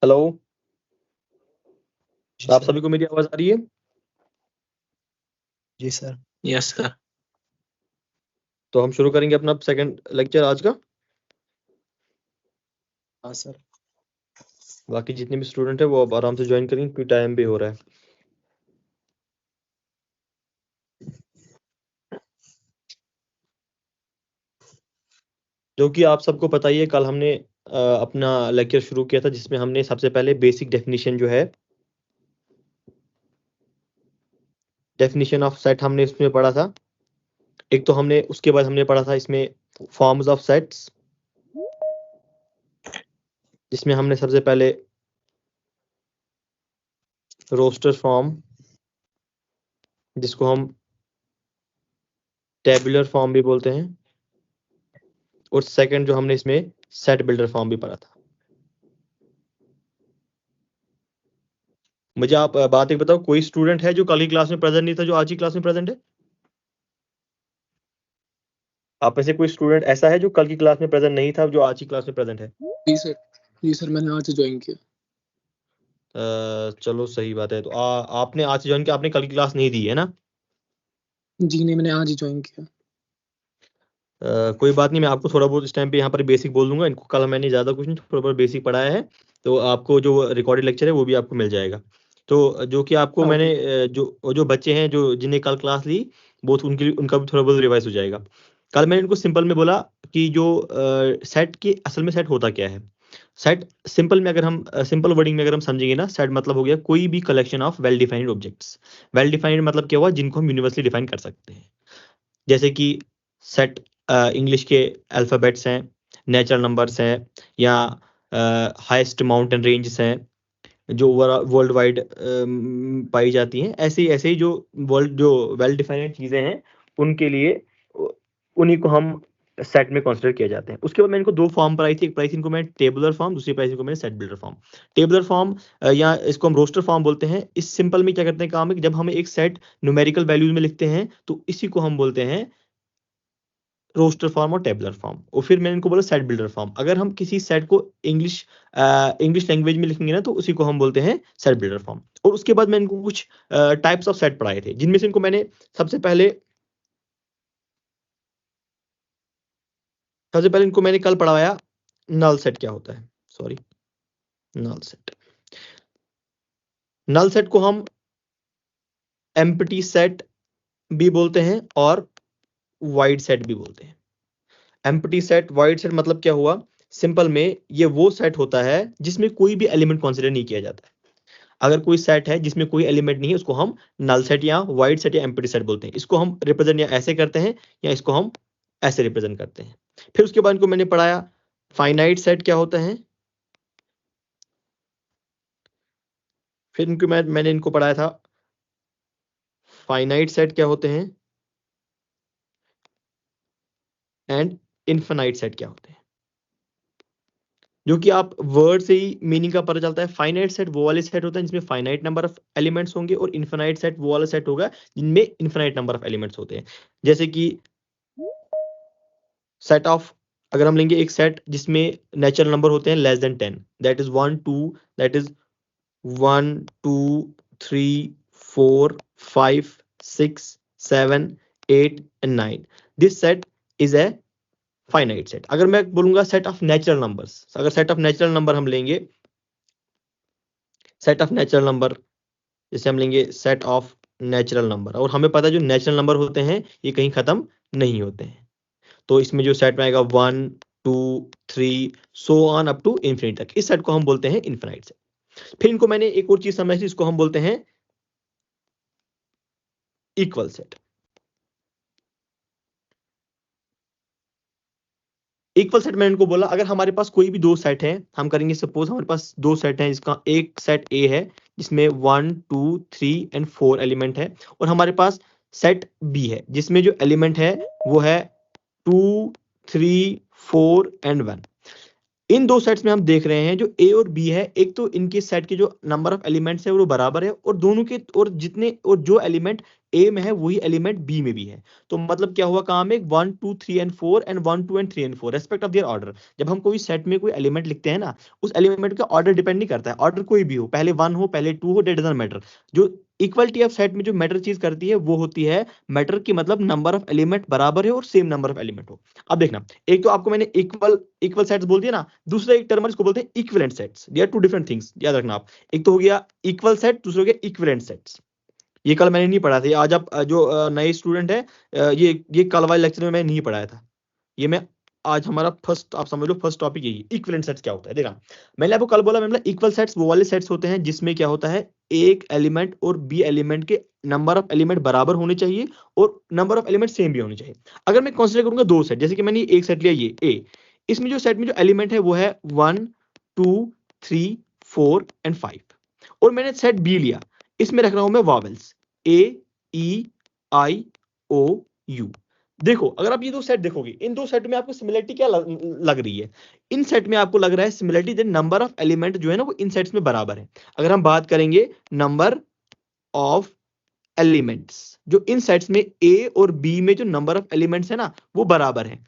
Hello, जी आप sir. सभी को मेरी आवाज आ रही है? जी सर। Yes sir. तो हम शुरू करेंगे अपना सेकंड लेक्चर आज का। हाँ सर। बाकी जितने भी स्टूडेंट है वो अब आराम से ज्वाइन करेंगे क्योंकि टाइम भी हो रहा है। जो कि आप सबको पता ही है, कल हमने अपना लेक्चर शुरू किया था जिसमें हमने सबसे पहले बेसिक डेफिनेशन जो है, डेफिनेशन ऑफ सेट हमने इसमें पढ़ा था। एक तो हमने उसके बाद हमने पढ़ा था इसमें फॉर्म्स ऑफ सेट्स, जिसमें हमने सबसे पहले रोस्टर फॉर्म, जिसको हम टेबुलर फॉर्म भी बोलते हैं, और सेकंड जो हमने इसमें सेट बिल्डर फॉर्म भी पढ़ा था। मुझे आप बात एक बताओ, कोई स्टूडेंट है जो कल की क्लास में प्रेजेंट नहीं था जो आज की क्लास में प्रेजेंट है? आप में से कोई स्टूडेंट ऐसा है जो कल की क्लास में प्रेजेंट नहीं था जो आज की क्लास में प्रेजेंट है? जी सर मैंने आज ज्वाइन किया। चलो सही बात है। तो आपने आज से ज्वाइन किया, आपने कल की क्लास नहीं दी है ना? जी नहीं, मैंने आज ही ज्वाइन किया। कोई बात नहीं, मैं आपको थोड़ा बहुत इस टाइम पे यहाँ पर बेसिक बोल दूंगा। इनको कल मैंने ज़्यादा कुछ नहीं, थोड़ा बहुत बेसिक पढ़ाया है, तो आपको जो रिकॉर्डेड लेक्चर है वो भी आपको मिल जाएगा। तो जो कि आपको मैंने जो बच्चे हैं जो जिन्हें कल क्लास ली, वो उनके लिए उनका भी थोड़ा बहुत रिवाइज हो जाएगा। कल मैंने इनको सिंपल में बोला कि जो सेट की असल में सेट होता क्या है। सेट सिंपल में अगर हम सिंपल वर्डिंग में अगर हम समझेंगे ना, सेट मतलब हो गया कोई भी collection of well defined objects. Well defined मतलब क्या हुआ, जिनको हम यूनिवर्सली डिफाइन कर सकते हैं। जैसे कि सेट इंग्लिश के अल्फ़ाबेट्स हैं, नेचुरल नंबर्स हैं, या हाईएस्ट माउंटेन रेंजेस हैं जो वर्ल्ड वाइड पाई जाती हैं। ऐसे ही जो वेल डिफाइंड चीज़ें हैं उनके लिए उन्हीं को हम सेट में कंसीडर किया जाते हैं। उसके बाद मैंने इनको दो फॉर्म पढ़ाई थी, एक पढ़ाई थी इनको मैंने टेबुलर फॉर्म, दूसरी पढ़ाई थी इनको मैंने set builder form. Tabular form या इसको हम रोस्टर फॉर्म बोलते हैं। इस सिंपल में क्या करते हैं काम है कि जब हम एक सेट न्यूमेरिकल वैल्यूज में लिखते हैं तो इसी को हम बोलते हैं रोस्टर फॉर्म और टेबुलर फॉर्म। और फिर मैंने इनको बोला सेट बिल्डर फॉर्म। अगर हम किसी सेट को इंग्लिश लैंग्वेज में लिखेंगे ना तो उसी को हम बोलते हैं सेट बिल्डर फॉर्म। और उसके बाद मैंने इनको कुछ टाइप्स ऑफ सेट पढ़ाए थे, जिनमें से इनको मैंने सबसे पहले इनको मैंने कल पढ़ाया नल सेट क्या होता है। Sorry, null set. Null set को हम एम्प्टी सेट भी बोलते हैं और वाइड सेट भी बोलते हैं। एम्प्टी सेट, वाइड सेट मतलब क्या हुआ, सिंपल में ये वो सेट होता है जिसमें कोई भी एलिमेंट कंसीडर नहीं किया जाता है। अगर कोई सेट है जिसमें कोई एलिमेंट नहीं है उसको हम नल सेट या वाइड सेट या एम्प्टी सेट बोलते हैं। इसको हम रिप्रेजेंट या ऐसे करते हैं या इसको हम ऐसे रिप्रेजेंट करते हैं। फिर उसके बाद इनको मैंने पढ़ाया फाइनाइट सेट क्या होता है। फिर इनको मैंने इनको पढ़ाया था फाइनाइट सेट क्या होते हैं एंड इनफिनाइट सेट क्या होते हैं, जो कि आप वर्ड से ही मीनिंग का पता चलता है। फाइनाइट सेट वो वाले सेट होते हैं जिसमें फाइनाइट नंबर ऑफ एलिमेंट्स होंगे, और इनफिनाइट सेट वो वाला सेट होगा जिनमें इनफिनाइट नंबर ऑफ एलिमेंट्स होते हैं। जैसे कि सेट ऑफ, अगर हम लेंगे एक सेट जिसमें नेचुरल नंबर होते हैं less than 10, that is 1 2, that is 1 2 3 4 5 6 7 8 and 9, this set is a finite set. अगर मैं बोलूंगा सेट ऑफ नेचुरल नंबर्स, अगर सेट ऑफ नेचुरल नंबर हम लेंगे, सेट ऑफ नेचुरल नंबर जैसे हम लेंगे सेट ऑफ नेचुरल नंबर, और हमें पता है जो नेचुरल नंबर होते हैं ये कहीं खत्म नहीं होते हैं, तो इसमें जो सेट में आएगा 1 2 3 so on up to infinity तक, इस सेट को हम बोलते हैं इनफिनाइट सेट। फिर इनको मैंने एक और चीज समझ ली, इसको हम बोलते हैं इक्वल सेट। इक्वल सेट मैंने इनको बोला, अगर हमारे पास कोई भी दो सेट है, हम करेंगे सपोज हमारे पास दो सेट हैं, इसका एक सेट ए है जिसमें 1 2 3 and 4 एलिमेंट है, और हमारे पास सेट बी है जिसमें जो एलिमेंट है वो है 2 3 4 and 1। इन दो सेट्स में हम देख रहे हैं जो ए और बी है, एक तो इनके सेट के जो नंबर ऑफ एलिमेंट्स है वो बराबर है, और दोनों के और जितने और जो एलिमेंट ए में है वही एलिमेंट बी में भी है। तो मतलब क्या हुआ काम में 1 2 3 and 4 and 1 2 and 3 and 4 respect of their order. जब हम कोई सेट में कोई एलिमेंट लिखते हैं ना, उस एलिमेंट का ऑर्डर डिपेंड नहीं करता है, ऑर्डर कोई भी हो, पहले 1 हो पहले 2 हो, दैट डजंट मैटर। जो इक्वलिटी ऑफ सेट में जो मैटर चीज करती है वो होती है मैटर की मतलब नंबर ऑफ एलिमेंट बराबर है और सेम नंबर ऑफ एलिमेंट हो। अब देखना, एक तो आपको मैंने इक्वल सेट्स बोल दिया ना, दूसरा एक टर्म इसको बोलते हैं equivalent sets. They are two different things, याद रखना आप। एक तो हो गया इक्वल सेट, दूसरा हो गया इक्विवेलेंट सेट्स। ये कल मैंने नहीं पढ़ा था, आज आप जो नए स्टूडेंट है, ये कल वाले लेक्चर में मैं नहीं पढ़ाया था। ये मैं आज हमारा फर्स्ट, आप समझ लो फर्स्ट टॉपिक यही है, इक्विवेलेंट सेट्स क्या होता है। देखा, मैंने आपको कल बोला, मैंने इक्वल सेट्स वो वाले सेट्स होते हैं जिसमें क्या होता है, एक एलिमेंट और बी एलिमेंट के नंबर ऑफ एलिमेंट बराबर होने चाहिए और नंबर ऑफ एलिमेंट सेम भी होने चाहिए। अगर मैं कंसीडर करूंगा दो सेट, जैसे कि मैंने एक सेट लिया ये ए, इसमें जो सेट में जो एलिमेंट है वो है 1 2 3 4 एंड 5, और मैंने सेट बी लिया, इसमें रख रहा हूं मैं vowels A E I O you. देखो, अगर आप ये दो सेट देखोगे, इन दो सेट में आपको सिमिलरिटी क्या लग रही है? इन सेट में आपको लग रहा है similarity, then number of element जो है ना वो इन सेट्स में बराबर है। अगर हम बात करेंगे नंबर ऑफ एलिमेंट्स, जो इन सेट्स में ए और बी में जो नंबर ऑफ एलिमेंट्स है ना वो बराबर है,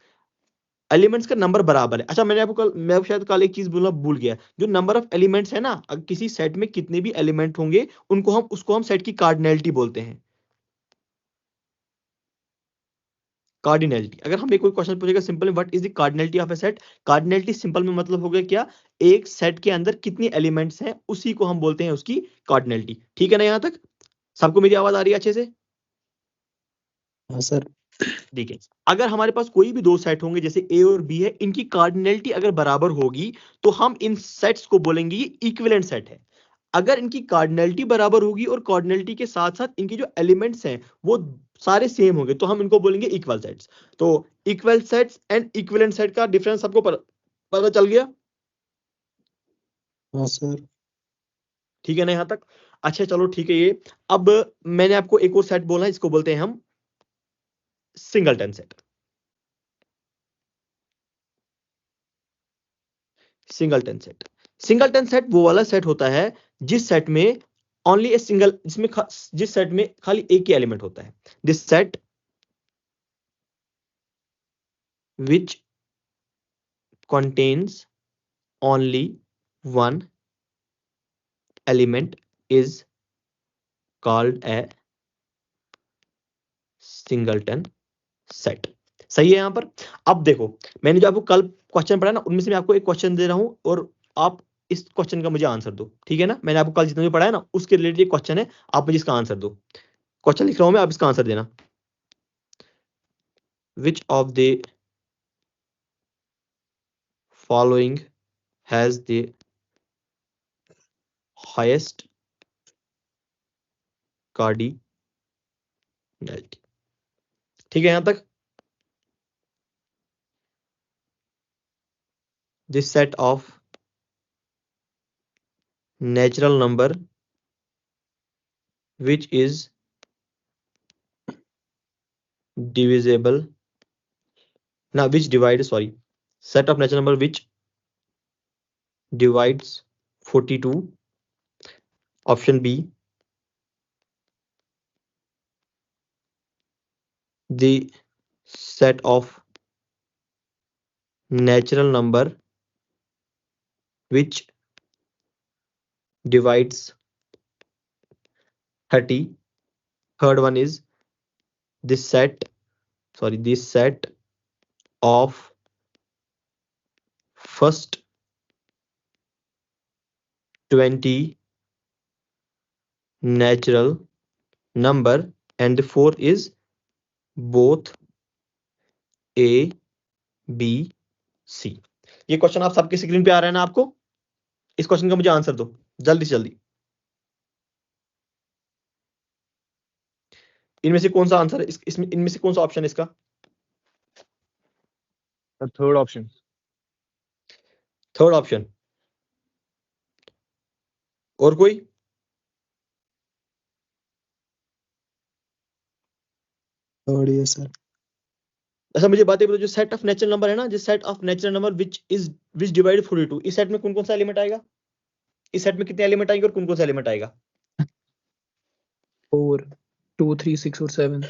एलिमेंट्स का नंबर बराबर है। अच्छा, मैं शायद कल एक चीज बोलना भूल गया, जो नंबर ऑफ एलिमेंट्स है ना, अगर किसी सेट में कितने भी एलिमेंट होंगे उसको हम सेट की कार्डिनैलिटी बोलते हैं। कार्डिनैलिटी, अगर हमें कोई क्वेश्चन पूछेगा सिंपल में what is the cardinality of a set, cardinality simple में मतलब हो गया क्या, एक सेट के अंदर कितनी एलिमेंट्स हैं उसी को हम बोलते हैं उसकी कार्डिनैलिटी। ठीक है ना, यहां तक सबको मेरी आवाज आ रही है अच्छे से? हाँ सर। देखिए, अगर हमारे पास कोई भी दो सेट होंगे जैसे ए और बी है, इनकी कार्डिनैलिटी अगर बराबर होगी तो हम इन सेट्स को बोलेंगे ये इक्विवेलेंट सेट है। अगर इनकी कार्डिनैलिटी बराबर होगी और कार्डिनैलिटी के साथ साथ इनके जो एलिमेंट्स हैं वो सारे सेम होंगे तो हम इनको बोलेंगे इक्वल सेट्स। तो equal sets and equivalent set का डिफरेंस सबको पता चल गया? हाँ सर। ठीक है ना यहां तक? अच्छा चलो ठीक है। ये अब मैंने आपको एक और सेट बोला है, इसको बोलते हैं हम singleton set. Singleton set, singleton set वो वाला सेट होता है जिस सेट में ओनली ए सिंगल, जिस सेट में खाली एक ही एलिमेंट होता है। This set which contains only one element is called a singleton set। सही है यहां पर? अब देखो, मैंने जो आपको कल क्वेश्चन पढ़ा ना, उनमें से मैं आपको एक क्वेश्चन दे रहा हूं और आप इस क्वेश्चन का मुझे आंसर दो। ठीक है ना? मैंने आपको कल जितना भी पढ़ा है ना उसके रिलेटेड क्वेश्चन है, आप मुझे इसका आंसर दो। क्वेश्चन लिख रहा हूं मैं, आप इसका आंसर देना। Which of the following has the highest cardinality? ठीक है यहां तक? This set of natural number which is divisible, now which divides, sorry, set of natural number which divides 42, option B, the set of natural number which divides 30, third one is this set of first 20 natural number, and the fourth is both A B C। ये question आप सबके screen पे आ रहा है ना आपको? इस question का मुझे आंसर दो जल्दी से जल्दी। इनमें से कौन सा आंसर है इसमें, इनमें से कौन सा ऑप्शन है इसका? Third option. Third option. और कोई? थर्ड ये सर। अच्छा मुझे बात बताओ, जो सेट ऑफ नेचुरल नंबर है ना, जिस set of natural number which divide 42, इस सेट में कौन कौन सा एलिमेंट आएगा? इस सेट में कितने एलिमेंट आएंगे और कौन कौन सा एलिमेंट आएगा? 4। 2, 3, 6 और 7.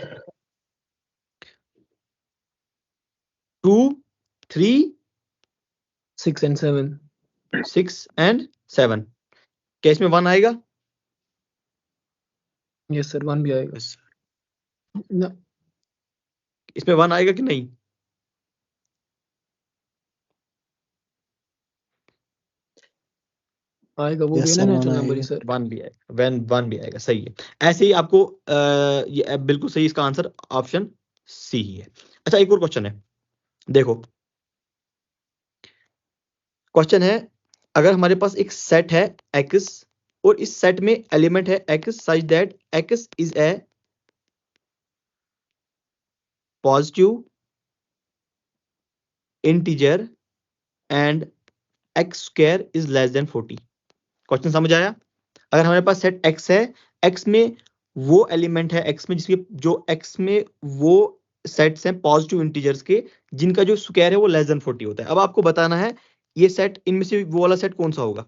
2, 3, 6 and 7. 6 and 7. क्या इसमें 1 आएगा? Yes sir, 1 भी आएगा. No. इसमें 1 आएगा कि नहीं? आएगा, वो Yes, भी है ना sir, नेचुरल one नंबर ही आएगा. सर. 1 भी आएगा, 1 भी आएगा, सही है. ऐसे ही आपको ये बिल्कुल सही, इसका आंसर ऑप्शन सी ही है. अच्छा, एक और क्वेश्चन है, देखो. क्वेश्चन है, अगर हमारे पास एक सेट है x और इस सेट में एलिमेंट है x such that x is a positive integer and x square is less than 40. Question समझ आया? अगर हमारे पास सेट x है, x में वो एलिमेंट है, x में जिसके जो x में वो सेट्स हैं पॉजिटिव इंटीजर्स के जिनका जो स्क्वायर है वो लेस देन 40 होता है. अब आपको बताना है ये सेट, इनमें से वो वाला सेट कौन सा होगा.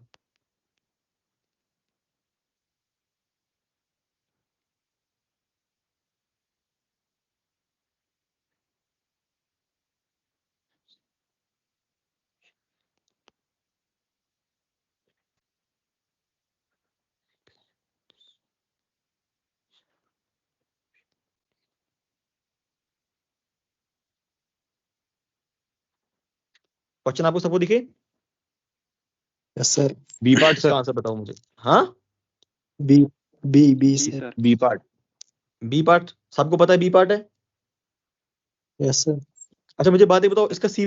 क्वेश्चन आपको सबको दिखे? Yes, sir. बी पार्ट इसका सर. आंसर बताओ मुझे. हाँ, B, sir. B part. B part सबको पता है, बी पार्ट है. Yes, sir. अच्छा, मुझे बात ये बताओ, इसका सी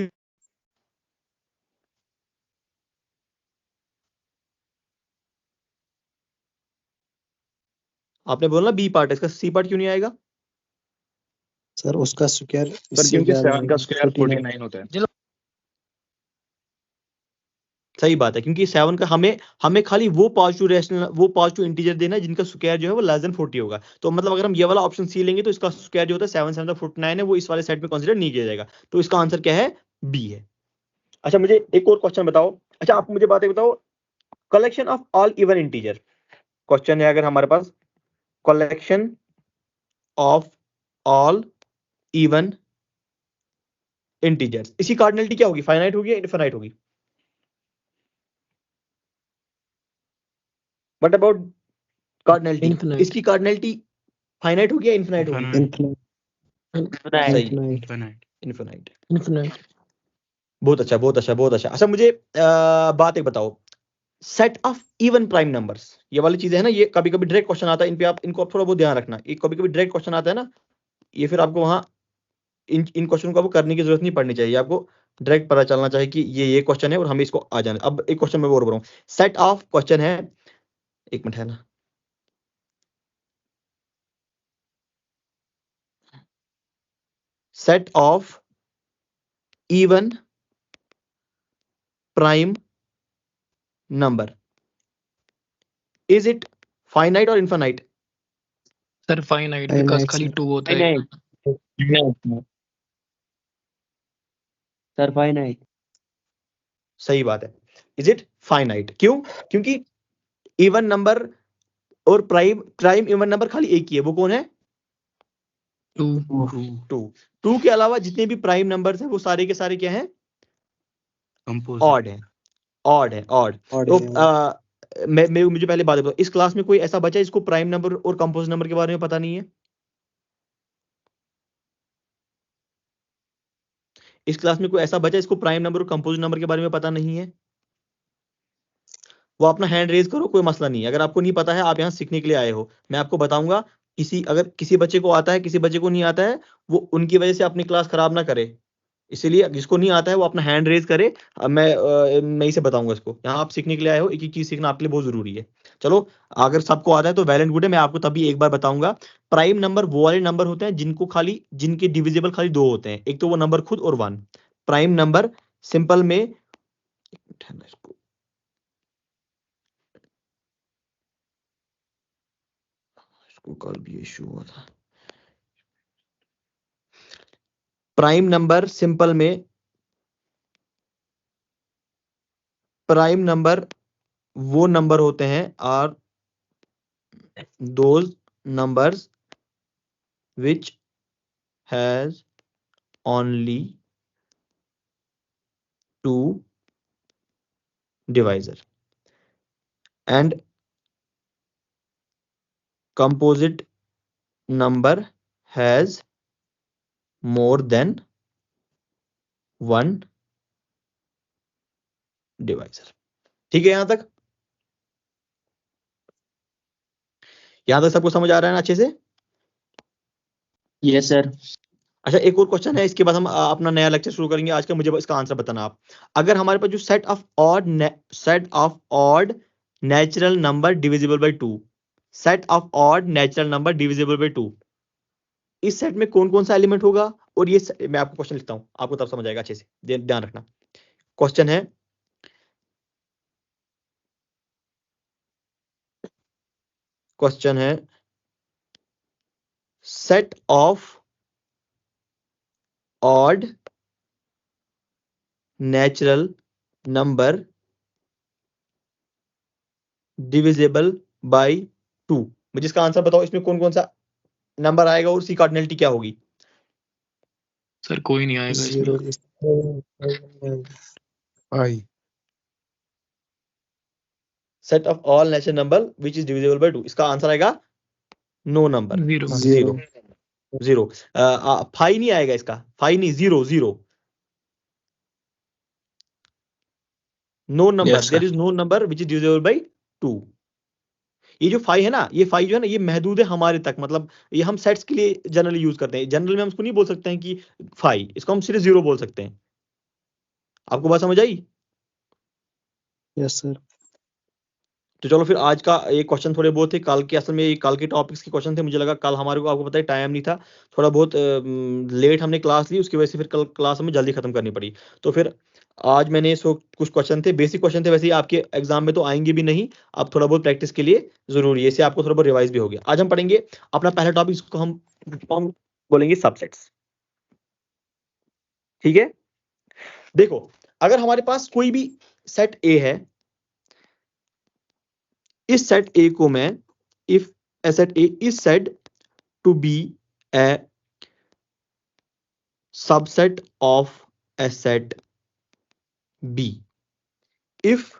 आपने बोला ना बी पार्ट है, इसका सी पार्ट क्यों नहीं आएगा? Sir, उसका स्क्वायर सर इससे क्योंकि ज्यादा 7 का आएगा, स्क्वायर 49. 49 होता है. सही बात है, क्योंकि 7 का हमें खाली वो पॉजिटिव इंटीजर देना है जिनका स्क्वायर जो है वो लेस देन 40 होगा. तो मतलब अगर हम ये वाला ऑप्शन सी लेंगे तो इसका स्क्वायर जो होता है 7 7 49 है, वो इस वाले सेट में कंसीडर नहीं किया जाएगा. तो इसका आंसर क्या है? बी है. अच्छा, मुझे एक और क्वेश्चन बताओ. अच्छा, आप मुझे बातें बताओ, collection of all even integer. Question है अगर हमारे पास collection of all even integers, इसकी कार्डिनलिटी क्या होगी? फाइनाइट होगी या इनफिनाइट होगी? What about cardinality? Infinite. इसकी कार्डिनलिटी फाइनाइट होगी या इनफिनाइट होगी? Infinite. सही, Infinite. इनफिनाइट. Infinite. बहुत अच्छा, बहुत अच्छा, बहुत अच्छा. अच्छा, मुझे बात एक बताओ, set of even prime numbers, ये वाली चीजें है ना, ये कभी कभी डायरेक्ट क्वेश्चन आता है, इन पे आप इनको आप थोड़ा बहुत ध्यान रखना. ये कभी कभी डायरेक्ट क्वेश्चन आता है ना, ये फिर आपको वहां इन क्वेश्चन को आपको करने की जरूरत नहीं पड़नी चाहिए. आपको डायरेक्ट पता चलना चाहिए कि ये क्वेश्चन है और हमें इसको आ जाना. अब एक क्वेश्चन मैं और बोल रहा हूँ, सेट ऑफ क्वेश्चन है, एक मिनट है ना, set of even prime number, is it finite और infinite? Sir, finite because Finite, खाली sir. 2 होता है. Sir finite. सही बात है. Is it finite? क्यों? क्योंकि इवन नंबर और प्राइम इवन नंबर खाली एक ही है, वो कौन है? 2. 2 के अलावा जितने भी प्राइम नंबर्स हैं वो सारे के सारे क्या हैं? ऑड है. ऑड है, ऑड. Odd तो है. मुझे पहले बात बताओ, इस क्लास में कोई ऐसा बचा है जिसको प्राइम नंबर और कंपोज नंबर के बारे में पता नहीं है? इस क्लास में कोई ऐसा बचा है जिसको प्राइम नंबर और कंपोज नंबर के बारे में पता नहीं है? वो अपना हैंड रेज करो, कोई मसला नहीं है. अगर आपको नहीं पता है, आप यहाँ सीखने के लिए आए हो, मैं आपको बताऊंगा. अगर किसी बच्चे को आता है, किसी बच्चे को नहीं आता है, वो उनकी वजह से अपनी क्लास खराब ना करे. इसीलिए जिसको नहीं आता है वो अपना हैंड रेज करे. मैं इसे बताऊंगा इसको. यहाँ आप सीखने के लिए आए हो, एक एक चीज सीखना आपके लिए बहुत जरूरी है. चलो, अगर सबको आता है तो वेल एंड गुड है. मैं आपको तभी एक बार बताऊंगा, प्राइम नंबर वो वाले नंबर होते हैं जिनके डिविजिबल खाली 2 होते हैं. एक तो वो नंबर खुद और 1. प्राइम नंबर सिंपल में, इसको कल भी इशू हुआ था. प्राइम नंबर सिंपल में, प्राइम नंबर वो नंबर होते हैं, और those numbers which has only two divisor and composite number has more than one divisor. ठीक है, यहां तक सबको समझ आ रहा है ना अच्छे से? Yes sir. अच्छा, एक और क्वेश्चन है, इसके बाद हम अपना नया लेक्चर शुरू करेंगे। आज का मुझे इसका आंसर बताना आप। अगर हमारे पास जो set of odd natural number divisible by 2, set of odd natural number divisible by 2, इस सेट में कौन कौन सा एलिमेंट होगा? और ये मैं आपको क्वेश्चन लिखता हूं, आपको तब समझ आएगा अच्छे से, ध्यान रखना। क्वेश्चन है set of odd natural number divisible by 2, मुझे इसका आंसर बताओ। इसमें कौन कौन सा नंबर आएगा और उसकी कार्डिनलिटी क्या होगी? सर कोई नहीं आएगा जीरो इसमें। I set of all natural number which is divisible by 2, इसका आंसर आएगा no number, zero. Zero. Five नहीं आएगा इसका, फाइव नहीं, zero, no number, Yes, sir. There is no number which is divisible by 2। ये जो five है ना, ये फाइव जो है ना, ये महदूद है हमारे तक, मतलब ये हम सेट्स के लिए जनरली यूज करते हैं। जनरल में हम इसको नहीं बोल सकते हैं कि फाइव, इसको हम सिर्फ जीरो बोल सकते हैं। आपको बात समझ आई? Yes sir. तो चलो फिर आज का ये क्वेश्चन थोड़े बहुत थे, कल के असल में कल के टॉपिक्स के क्वेश्चन थे। मुझे लगा कल हमारे को, आपको पता है टाइम नहीं था, थोड़ा बहुत लेट हमने क्लास ली, उसकी वजह से फिर कल क्लास हमें जल्दी खत्म करनी पड़ी। तो फिर आज मैंने कुछ क्वेश्चन थे, बेसिक क्वेश्चन थे, वैसे ही आपके एग्जाम में तो आएंगे भी नहीं, आप थोड़ा बहुत प्रैक्टिस के लिए जरूरी है, इससे आपको थोड़ा बहुत रिवाइज भी हो गया। आज हम पढ़ेंगे अपना पहला टॉपिक, इसको हम बोलेंगे सबसेट्स। ठीक है, देखो अगर हमारे पास कोई भी सेट ए है, इस सेट ए को मैं, if a set A is said to be a subset of a set B if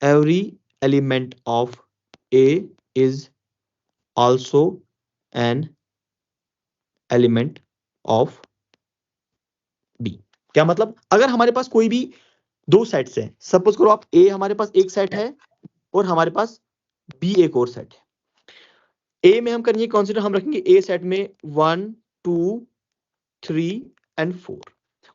every element of A is also an element of B। क्या मतलब? अगर हमारे पास कोई भी दो सेट्स हैं, सपोज करो आप A हमारे पास एक सेट है और हमारे पास B एक और सेट है। A में हम करेंगे कंसीडर, हम रखेंगे A सेट में 1 2 3 एंड 4,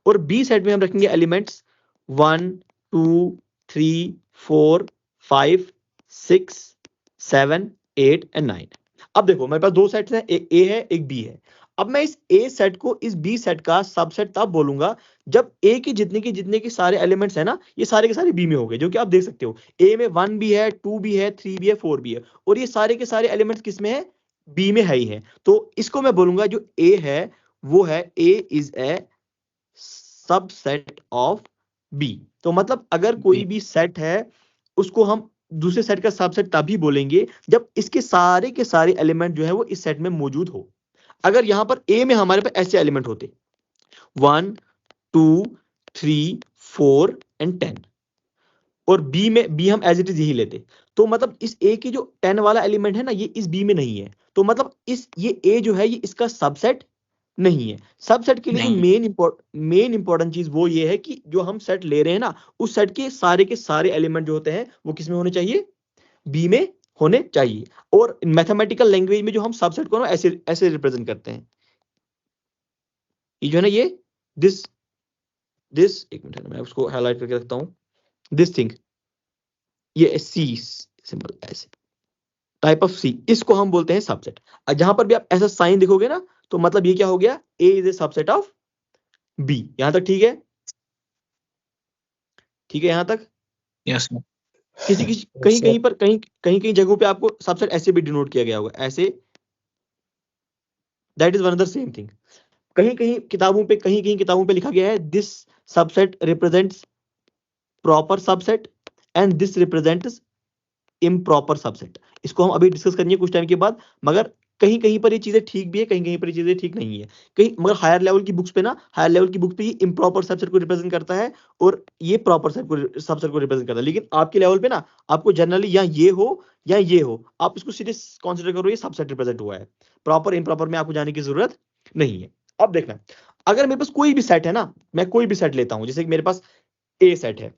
और B सेट में हम रखेंगे एलिमेंट्स 1 2 3 4 5 6 7 8 एंड 9। अब देखो मेरे पास दो सेट्स हैं, एक A है एक B है। अब मैं इस A सेट को इस B सेट का सबसेट तब बोलूंगा जब A के जितने के सारे एलिमेंट्स हैं ना, ये सारे के सारे B में हो गए, जो कि आप देख सकते हो A में 1 भी है, 2 भी है, 3 भी है, 4 भी है, और ये सारे के सारे एलिमेंट्स किस में है? B में है ही है। तो इसको मैं बोलूंगा जो A है वो है A is a subset of B। तो मतलब अगर कोई भी सेट है उसको हम दूसरे सेट का सबसेट तभी बोलेंगे जब इसके सारे के सारे एलिमेंट जो है वो इस सेट में मौजूद हो। अगर यहां पर A में हमारे पास ऐसे एलिमेंट होते 1 2 3 4 एंड 10, और B में B हम एज इट इज यही लेते, तो मतलब इस A की जो 10 वाला एलिमेंट है ना, ये इस B में नहीं है। तो मतलब ये A जो है ये इसका सबसेट नहीं है। सबसेट के लिए जो मेन इंपॉर्टेंट चीज वो ये है कि जो हम सेट ले रहे हैं ना, उस सेट के सारे एलिमेंट जो होते हैं वो किस में होने चाहिए? बी में होने चाहिए। और मैथमेटिकल लैंग्वेज में जो हम सबसेट को ना ऐसे रिप्रेजेंट करते हैं, ये जो है ना, ये दिस एक मिनट मैं उसको हाईलाइट करके रखता हूं, दिस थिंग, ये सी सिंबल, ऐसे टाइप ऑफ सी, इसको हम बोलते हैं सबसेट। जहां पर भी आप ऐसा साइन देखोगे ना, तो मतलब ये क्या हो गया? A is a subset of B। यहां तक ठीक है? ठीक है यहां तक? यस कहीं जगहों पे आपको सबसेट ऐसे भी डिनोट किया गया होगा, ऐसे, that is one other same thing. कहीं किताबों पे लिखा गया है this subset represents proper subset and this represents improper subset. इसको हम अभी डिस्कस करेंगे कुछ टाइम के बाद, मगर कहीं कहीं पर ये चीजें ठीक भी है, कहीं कहीं पर ये चीजें ठीक नहीं है। कहीं मगर हायर लेवल की बुक्स पे ना, हायर लेवल की बुक पे ये इम्प्रॉपर सबसेट को रिप्रेजेंट करता है और ये प्रॉपर सबसेट को रिप्रेजेंट करता है। लेकिन आपके लेवल पे ना आपको जनरली या ये हो या ये हो, आप इसको सीधे कंसीडर करो ये सबसेट रिप्रेजेंट हुआ है। प्रॉपर इम्प्रॉपर में आपको जाने की जरूरत नहीं है। अब देखना, अगर मेरे पास कोई भी सेट है ना, मैं कोई भी सेट लेता हूं, जैसे कि मेरे पास ए सेट है,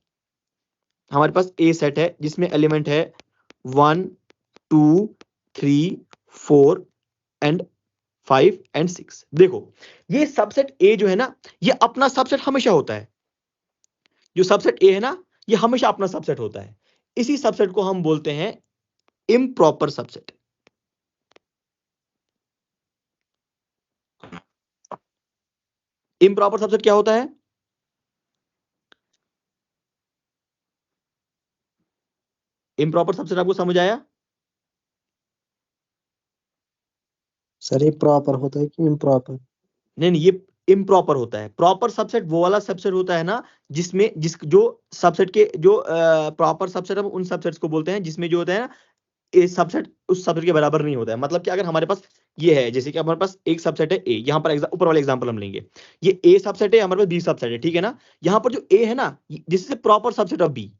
हमारे पास ए सेट है जिसमें एलिमेंट है 1 2 3 4 एंड 5 एंड 6। देखो ये सबसेट ए जो है ना, ये अपना सबसेट हमेशा होता है। जो सबसेट ए है ना, ये हमेशा अपना सबसेट होता है। इसी सबसेट को हम बोलते हैं इम्प्रॉपर सबसेट। इम्प्रॉपर सबसेट क्या होता है? इम्प्रॉपर सबसेट आपको समझ आया? सर ये प्रॉपर होता है कि इम्प्रॉपर? नहीं, ये इम्प्रॉपर होता है। प्रॉपर सबसेट वो वाला सबसेट होता है ना जिसमें जो सबसेट के जो प्रॉपर सबसेट हम उन सबसेट्स को बोलते हैं जिसमें जो होता है ना, ए सबसेट उस सबसेट के बराबर नहीं होता है। मतलब कि अगर हमारे पास ये है, जैसे कि हमारे पास एक सबसेट है ए, यहाँ पर ऊपर वाले एग्जांपल हम लेंगे, ये ए सबसेट है, हमारे पास बी सबसेट है, ठीक है ना। यहाँ पर जो ए है ना, जिससे proper subset of B,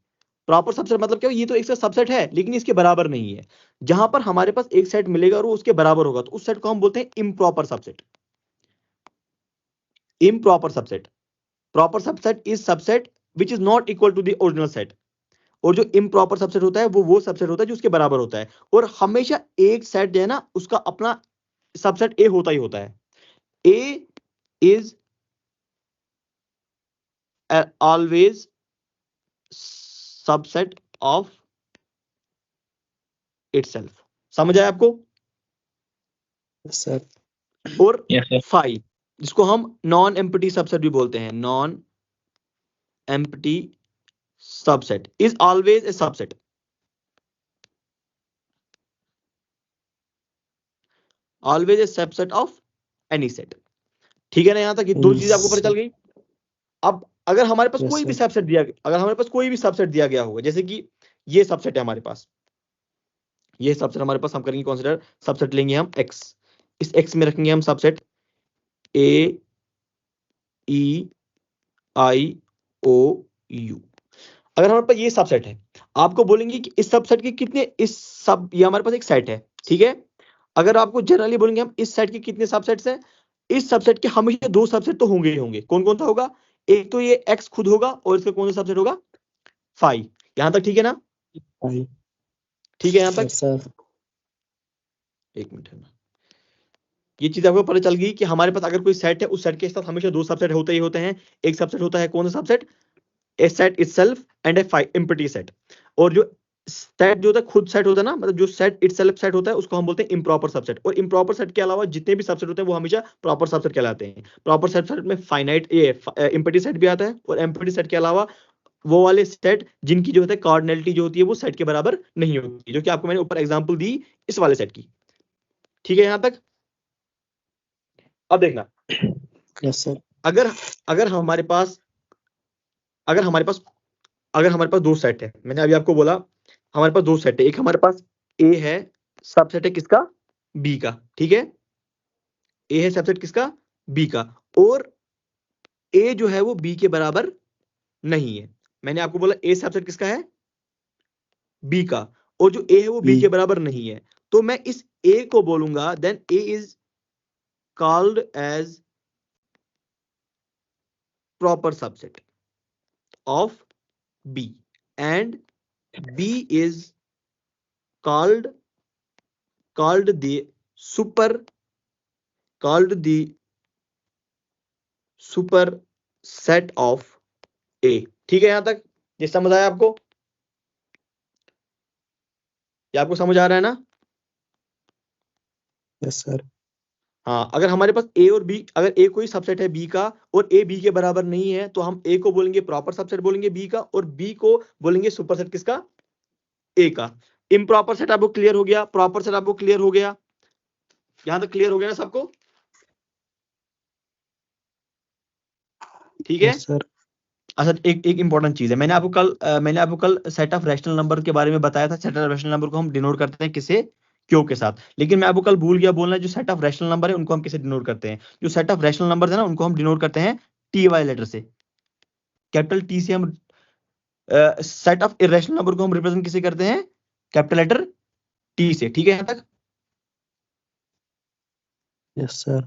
proper subset मतलब क्या, ये तो एक सबसेट है लेकिन इसके बराबर नहीं है। जहां पर हमारे पास एक सेट मिलेगा और वो उसके बराबर होगा, तो उस सेट को हम बोलते हैं improper subset. Improper subset, proper subset is subset which is not equal to the original set. और जो इम्प्रॉपर सबसेट होता है वो सबसेट होता है जो उसके बराबर होता है। और हमेशा एक सेट जो है ना, उसका अपना सबसेट ए होता ही होता है। A is always subset of itself. समझ आया आपको? सर और यस सर। 5 जिसको हम नॉन एम्प्टी सबसेट भी बोलते हैं, non empty subset is always a subset. Always a subset of any set. ठीक है ना? यहां तक ये दो चीजें आपको पता चल गई। अब अगर हमारे पास कोई भी सबसेट दिया, अगर हमारे पास कोई भी सबसेट दिया गया होगा, जैसे कि ये सबसेट है हमारे पास, ये सबसेट हमारे पास हम करेंगे कंसीडर, सबसेट लेंगे हम x, इस x में रखेंगे हम subset a e i o u। अगर हमारे पास ये सबसेट है, आपको बोलेंगे कि इस सबसेट के कितने, इस सब ये हमारे पास एक सेट है, ठीक है। अगर आपको जनरली बोलेंगे हम इस सेट के कितने सबसेट्स हैं, इस सबसेट के हमेशा दो सबसेट तो होंगे ही होंगे। कौन कौन सा होगा? एक तो ये x खुद होगा और इसका कौन सा सबसेट होगा? 5। यहां तक ठीक है ना? ठीक है यहां तक? सर एक मिनट है ना, ये चीज आपको पता चल गई कि हमारे पास अगर कोई सेट है, उस सेट के साथ हमेशा दो सबसेट होते ही होते हैं। एक सबसेट होता है कौन सा subset? A set itself and A empty set. और जो सेट जो होता है खुद सेट होता है ना, मतलब जो सेट इटसेल्फ सेट होता है, उसको हम बोलते हैं इम्प्रॉपर सबसेट। और इम्प्रॉपर सेट के अलावा जितने भी सबसेट होते हैं वो हमेशा प्रॉपर सबसेट कहलाते हैं। प्रॉपर सबसेट में फाइनाइट ये एम्प्टी सेट भी आता है, और एम्प्टी सेट के अलावा वो वाले सेट जिनकी जो होता है कार्डिनलिटी जो होती है वो सेट के बराबर नहीं होती, जो कि आपको मैंने ऊपर एग्जांपल दी इस वाले सेट की। ठीक है यहां तक? अब देखना, यस सर। अगर अगर हमारे पास अगर हमारे पास अगर हमारे पास दो सेट है, मैंने अभी आपको बोला हमारे पास दो सेट है, एक हमारे पास ए है, सबसेट है किसका? बी का, ठीक है। ए है सबसेट किसका? बी का। और ए जो है वो बी के बराबर नहीं है। मैंने आपको बोला ए सबसेट किसका है? बी का। और जो ए है वो बी के बराबर नहीं है, तो मैं इस ए को बोलूंगा then A is called as proper subset of B, and B is called the super set of A। ठीक है यहां तक? ये समझ आया आपको? ये आपको समझ आ रहा है ना? Yes sir. हाँ, अगर हमारे पास ए और बी, अगर ए कोई सबसेट है बी का और ए बी के बराबर नहीं है, तो हम ए को बोलेंगे प्रॉपर सबसेट बोलेंगे बी का, और बी को बोलेंगे सुपर सेट किसका? ए का। इम्प्रॉपर सेट आपको क्लियर हो गया, प्रॉपर सेट आपको क्लियर हो गया, यहां तक क्लियर हो गया ना सबको? ठीक है यस सर। अच्छा, एक इंपॉर्टेंट चीज है, मैंने आपको कल सेट ऑफ रैशनल नंबर के बारे में बताया था। सेट ऑफ रैशनल नंबर को हम डिनोट करते हैं किसे, क्यू के साथ। लेकिन मैं आपको कल भूल गया बोलना, जो सेट ऑफ रैशनल नंबर है उनको हम किसे डिनोट करते हैं। जो सेट ऑफ रैशनल नंबर है ना, उनको हम डिनोट करते हैं टी वाले लेटर से। कैपिटल टी से हम सेट ऑफ इरेशनल नंबर को हम रिप्रेजेंट किसे करते हैं, कैपिटल लेटर टी से। ठीक है यहां तक? Yes sir.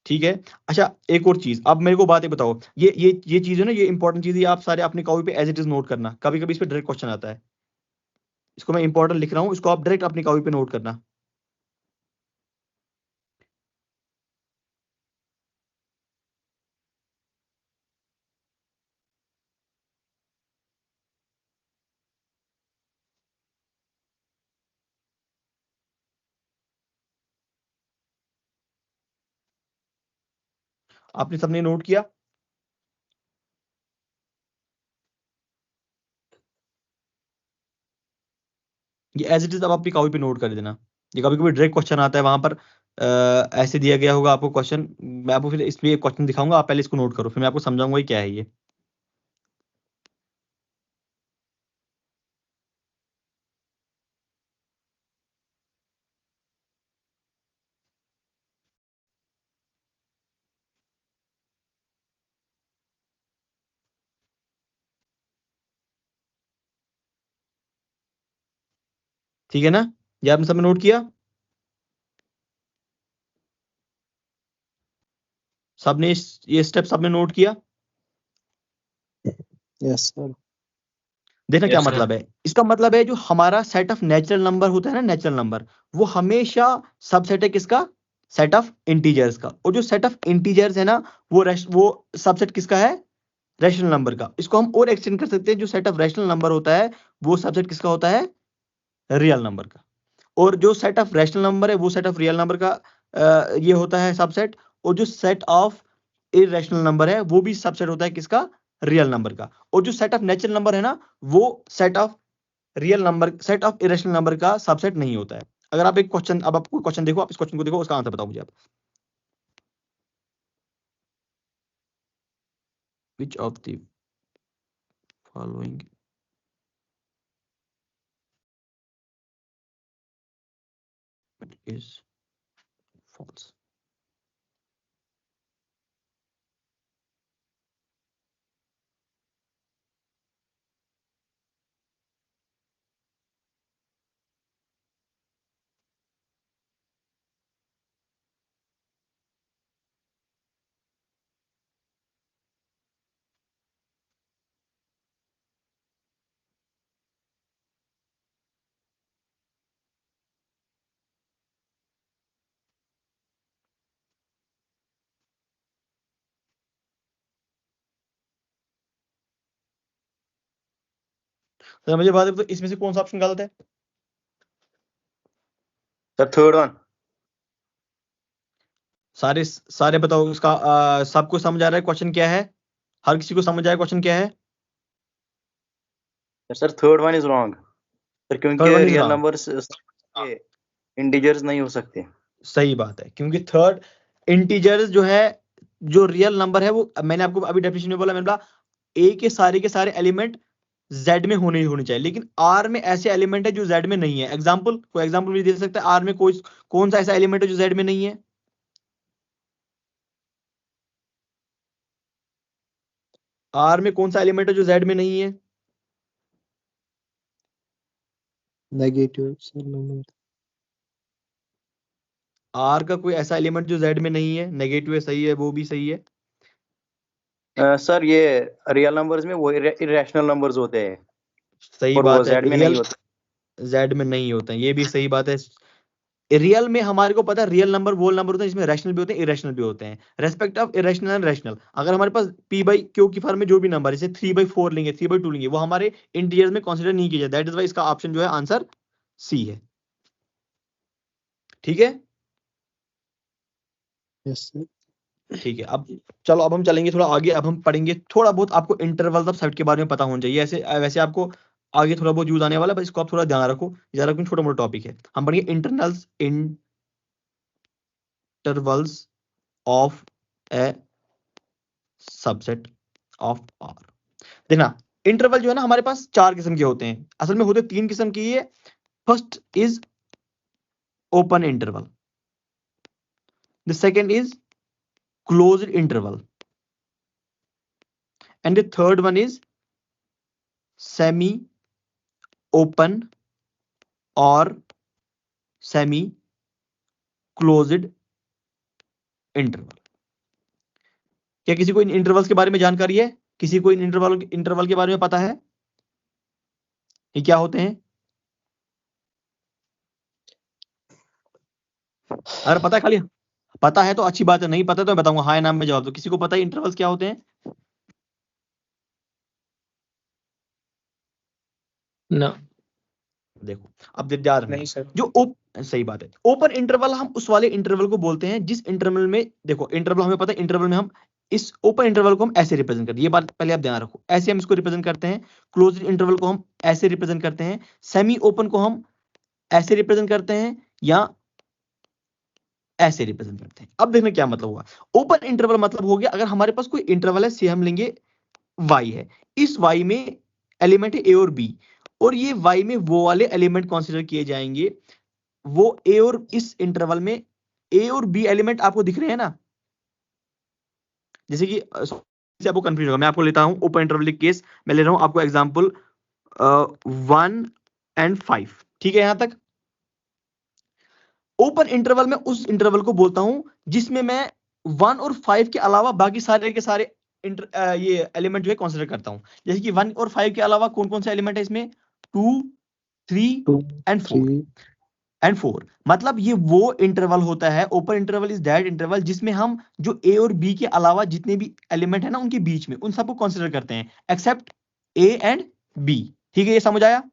ठीक है। अच्छा, एक और चीज, अब मेरे को बात है बताओ, ये चीज है ना, ये इंपॉर्टेंट चीज है, आप सारे अपनी कॉपी पे एज इट इज नोट करना। कभी कभी इस पे डायरेक्ट क्वेश्चन आता है, इसको मैं इंपॉर्टेंट लिख रहा हूं, इसको आप डायरेक्ट अपनी कॉपी पे नोट करना। आपने सबने नोट किया? ये एज इट इज अब अपनी कॉपी पे नोट कर देना। ये कभी कभी डायरेक्ट क्वेश्चन आता है, वहां पर ऐसे दिया गया होगा आपको क्वेश्चन। मैं आपको फिर इसमें एक क्वेश्चन दिखाऊंगा, आप पहले इसको नोट करो, फिर मैं आपको समझाऊंगा ये क्या है ये। ठीक है ना? ये आपने सबने नोट किया? सबने ये स्टेप सबने नोट किया? Yes sir. देखना क्या Yes, sir. मतलब है, इसका मतलब है जो हमारा सेट ऑफ नेचुरल नंबर होता है ना, नेचुरल नंबर, वो हमेशा सबसेट है किसका, सेट ऑफ इंटीजर्स का। और जो सेट ऑफ इंटीजर्स है ना, वो सबसेट किसका है, रैशनल नंबर का। इसको हम और एक्सटेंड कर सकते हैं, जो सेट ऑफ रैशनल नंबर होता है वो सबसेट किसका होता है, रियल नंबर का। और जो सेट ऑफ रैशनल नंबर है वो सेट ऑफ रियल नंबर का ये होता है सबसेट। और जो सेट ऑफ इरेशनल नंबर है वो भी सबसेट होता है किसका, रियल नंबर का। और जो सेट ऑफ नेचुरल नंबर है ना, वो set of real number, set of irrational number का सबसेट नहीं होता है। अगर आप एक क्वेश्चन, अब आपको क्वेश्चन देखो, आप इस क्वेश्चन को देखो, उसका आंसर बताओ मुझे आप। Which of the following is false. तो मुझे बात है, तो इसमें से कौन सा ऑप्शन गलत है? Sir third one. सारे सारे बताओ इसका, सबको समझ आ रहा है क्वेश्चन क्या है? हर किसी को समझ आया क्वेश्चन क्या है? Sir third one is wrong sir, क्योंकि Third one is real wrong. Numbers integers नहीं हो सकते। सही बात है, क्योंकि थर्ड इंटीजर्स जो है, जो रियल नंबर है, वो मैंने आपको अभी डेफिनेशन में बोला, मैंने बोला ए के सारे एलिमेंट जेड में होने ही होने चाहिए, लेकिन आर में ऐसे एलिमेंट है जो जेड में नहीं है। एग्जांपल, कोई एग्जांपल मुझे दे सकता है, आर में कोई कौन सा ऐसा एलिमेंट है जो जेड में नहीं है? आर में कौन सा एलिमेंट है जो जेड में नहीं है? Negative sir number. आर का कोई ऐसा एलिमेंट जो जेड में नहीं है, नेगेटिव है, सही है, वो भी सही है। सर ये रियल नंबर्स में वो इरेशनल नंबर्स होते हैं सही और वो बात है, जेड में नहीं होते। जेड में नहीं होते हैं, ये भी सही बात है। रियल में हमारे को पता है, रियल नंबर वो नंबर होते हैं जिसमें रैशनल भी होते हैं, इरेशनल भी होते हैं। Respect of irrational and rational, अगर हमारे पास पी बाई क्यू की फॉर्म में जो भी नंबर, जैसे 3/4 लेंगे, 3/2 लेंगे, वो हमारे इंटीजर्स में कंसीडर नहीं किया जाता। दैट इज वाई इसका ऑप्शन जो है आंसर सी है। ठीक है? Yes sir. ठीक है, अब चलो, अब हम चलेंगे थोड़ा आगे। अब हम पढ़ेंगे थोड़ा बहुत, आपको इंटरवल्स ऑफ सेट के बारे में पता होना चाहिए। ऐसे वैसे आपको आगे थोड़ा बहुत यूज आने वाला है, बस इसको आप थोड़ा ध्यान रखो, ज्यादा कुछ छोटा मोटा टॉपिक है। हम पढ़ेंगे intervals of a subset of R. देखना इंटरवल जो है ना हमारे पास 4 किस्म के होते हैं, असल में होते 3 किस्म की है। First is open interval, the second is closed interval, and the third one is semi open और सेमी क्लोज्ड इंटरवल। क्या किसी को इन इंटरवल्स के बारे में जानकारी है? किसी को इन इंटरवल के बारे में पता है ये क्या होते हैं? अगर पता है खाली पता है तो अच्छी बात है, नहीं पता तो मैं बताऊंगा हाँ या ना में जवाब दो। किसी को पता है इंटरवल्स क्या होते हैं? ना देखो अब याद रखना नहीं सर। जो सही बात है, ओपन इंटरवल हम उस वाले इंटरवल को बोलते हैं जिस इंटरवल में, देखो इंटरवल हमें पता है, इंटरवल में हम इस ओपन इंटरवल को हम ऐसे रिप्रेजेंट करते हैं, ये बात पहले आप ध्यान रखो, ऐसे हम इसको रिप्रेजेंट करते हैं। क्लोज्ड इंटरवल को हम ऐसे रिप्रेजेंट करते हैं, सेमी ओपन को हम ऐसे रिप्रेजेंट करते हैं या ऐसे रिप्रेजेंट करते हैं। अब देखना क्या मतलब हुआ। ओपन इंटरवल मतलब हो गया अगर हमारे पास कोई इंटरवल है, से हम लेंगे y है, इस y में एलिमेंट है a और b, और ये y में वो वाले एलिमेंट कंसीडर किए जाएंगे, वो a और इस इंटरवल में a और b एलिमेंट आपको दिख रहे हैं ना, जैसे कि से आपको कंफ्यूज होगा, मैं आपको लेता हूं ओपन इंटरवल केस, मैं ले रहा हूं आपको एग्जांपल 1 and 5, ठीक है? यहां तक ओपन इंटरवल में उस इंटरवल को बोलता हूं जिसमें मैं 1 और 5 के अलावा बाकी सारे के सारे ये एलिमेंट जो है कंसीडर करता हूं। जैसे कि 1 और 5 के अलावा कौन कौन से एलिमेंट है इसमें? 2, 3 2 एंड 4 मतलब ये वो इंटरवल होता है, open interval is that interval जिसमें हम जो ए और बी के अलावा जितने भी एलिमेंट है ना उनके बीच में उन सबको कंसीडर करते हैं एक्सेप्ट ए एंड बी। ठीक है, ये समझ आया?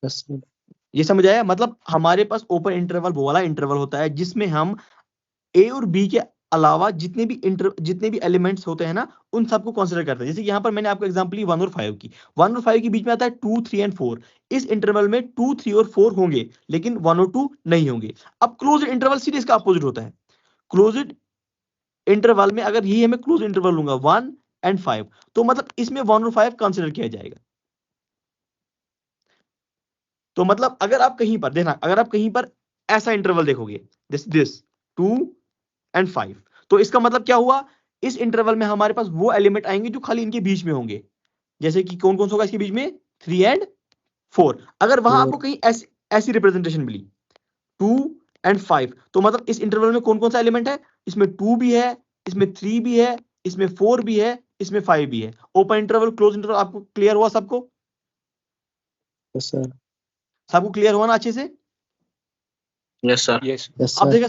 Yes sir. ये समझ आया? मतलब हमारे पास ओपन इंटरवल वो वाला इंटरवल होता है जिसमें हम ए और बी के अलावा जितने भी एलिमेंट्स होते हैं ना उन सबको कंसीडर करते हैं। जैसे कि यहाँ पर मैंने आपको एग्जांपल ली 1 और 5 की, 1 और 5 के बीच में आता है 2, 3 एंड 4, इस इंटरवल में 2, 3 और 4 होंगे लेकिन 1 और 2 नहीं होंगे। अब क्लोज इंटरवल सीधे इसका अपोजिट होता है। क्लोज्ड इंटरवल में अगर यही मैं क्लोज इंटरवल लूंगा 1 एंड 5 तो मतलब इसमें 1 और 5 कंसीडर किया जाएगा। तो मतलब अगर आप कहीं पर देखना, अगर आप कहीं पर ऐसा इंटरवल देखोगे दिस 2 एंड 5 तो इसका मतलब क्या हुआ, इस इंटरवल में हमारे पास वो एलिमेंट आएंगे जो खाली इनके बीच में होंगे। जैसे कि कौन कौन सा होगा इसके बीच में? 3 एंड 4। अगर वहां आपको कहीं ऐसी रिप्रेजेंटेशन मिली 2 एंड 5 तो मतलब इस इंटरवल में कौन कौन सा एलिमेंट है? इसमें 2 भी है, इसमें 3 भी है, इसमें 4 भी है, इसमें 5 भी है। ओपन इंटरवल क्लोज इंटरवल आपको क्लियर हुआ? सबको यस सर। सबको क्लियर हुआ ना अच्छे से? Yes sir. यस अब सर। देखा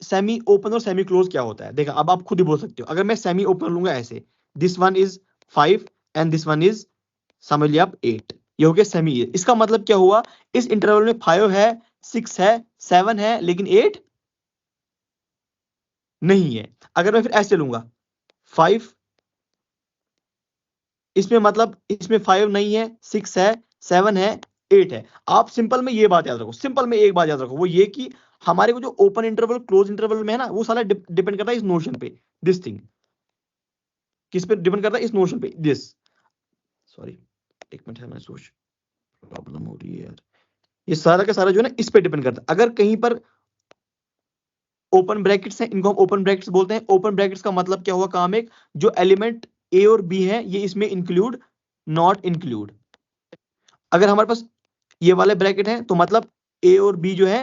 सेमी ओपन और सेमी क्लोज क्या होता है। देखा अब आप खुद ही बोल सकते हो, अगर मैं सेमी ओपन लूंगा ऐसे, this one is 5 and this one is समझ लिया आप 8, ये हो गया सेमी। इसका मतलब क्या हुआ, इस इंटरवल में 5 है, 6 है, 7 है लेकिन 8 नहीं है। अगर मैं फिर ऐसे लूंगा 5, इसमें मतलब इसमें 5 नहीं है, 6 है, 7 है, 8 है। आप सिंपल में ये बात याद रखो, सिंपल में एक बात याद रखो, वो ये कि हमारे को जो ओपन इंटरवल क्लोज इंटरवल में है ना वो सारा डिपेंड करता है इस नोशन पे, दिस थिंग किस पे डिपेंड करता है? इस नोशन पे, दिस, सॉरी एक मिनट है, मैं सोच प्रॉब्लम हो रही है यार, ये सारा का सारा जो है ना इस पे डिपेंड करता है। अगर कहीं पर ओपन ब्रैकेट्स हैं, इनको हम ओपन ब्रैकेट्स बोलते हैं। ओपन ब्रैकेट्स का मतलब क्या हुआ, काम एक जो एलिमेंट ए और बी है ये इसमें इंक्लूड नॉट इंक्लूड। अगर हमारे पास ये वाले ब्रैकेट हैं तो मतलब ए और बी जो है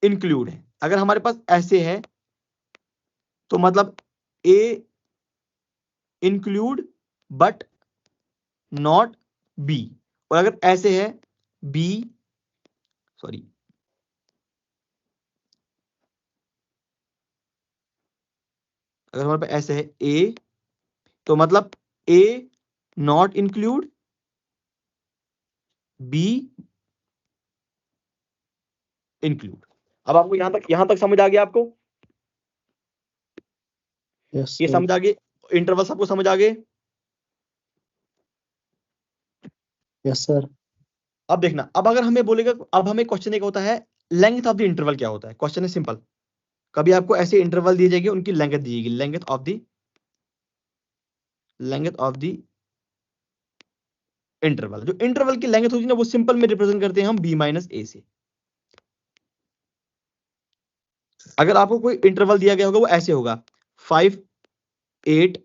इंक्लूड है। अगर हमारे पास ऐसे है तो मतलब ए इंक्लूड बट नॉट बी, और अगर ऐसे है बी, सॉरी अगर हमारे पास ऐसे है ए तो मतलब ए नॉट इंक्लूड, बी इंक्लूड। अब आपको यहां तक समझ आ गया? आपको यस ये सर। समझ आ गए? इंटरवल सबको समझ आ गए? Yes sir. अब देखना, अब अगर हमें बोलेगा, अब हमें क्वेश्चन एक होता है लेंथ ऑफ द इंटरवल क्या होता है। क्वेश्चन है सिंपल, कभी आपको ऐसे इंटरवल दी जाएगी उनकी लेंथ दी जाएगी, length of the length of the interval. जो इंटरवल की लेंथ होती है ना वो सिंपल में रिप्रेजेंट करते हैं हम b माइनस ए से। अगर आपको कोई इंटरवल दिया गया होगा वो ऐसे होगा 5 8,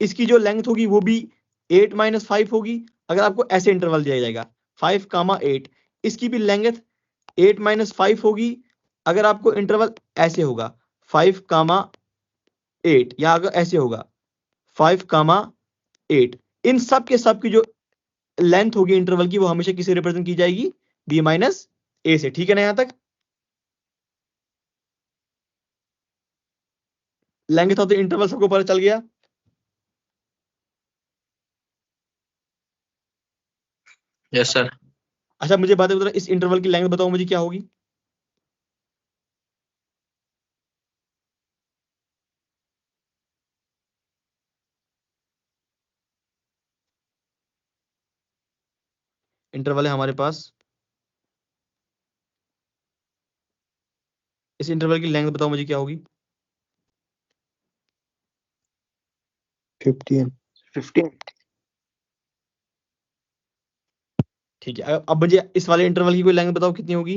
इसकी जो लेंथ होगी वो भी 8 माइनस 5 होगी। अगर आपको ऐसे इंटरवल दिया जाएगा 5, 8, इसकी भी लेंथ 8 माइनस 5 होगी। अगर आपको इंटरवल ऐसे होगा 5, 8, या अगर ऐसे होगा 5, 8, इन सब के सब की जो लेंथ होगी इंटरवल की वो हमेशा किसे रिप्रेजेंट की जाएगी, b माइनस ए से। ठीक है ना, यहां तक लेंथ ऑफ द इंटरवल सबको पता चल गया। Yes sir. अच्छा मुझे बात बताओ, इस इंटरवल की लेंथ बताओ मुझे क्या होगी। इंटरवल है हमारे पास, इस इंटरवल की लेंथ बताओ मुझे क्या होगी। 15। ठीक है, अब मुझे इस वाले इंटरवल की कोई लेंथ बताओ कितनी होगी।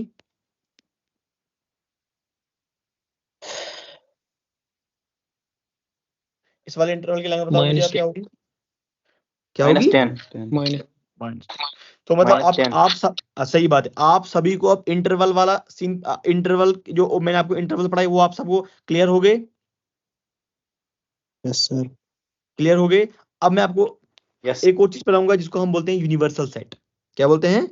इस वाले इंटरवल की लेंथ बताओ मुझे आप क्या होगी, क्या होगी -10 तो मतलब -10 आप सब सही बात है, आप सभी को अब इंटरवल वाला इंटरवल जो मैंने आपको इंटरवल पढ़ाई वो आप सबको क्लियर हो गए। Yes sir. क्लियर हो गए। अब मैं आपको यस एक और चीज पढ़ाऊंगा जिसको हम बोलते हैं यूनिवर्सल सेट। क्या बोलते हैं,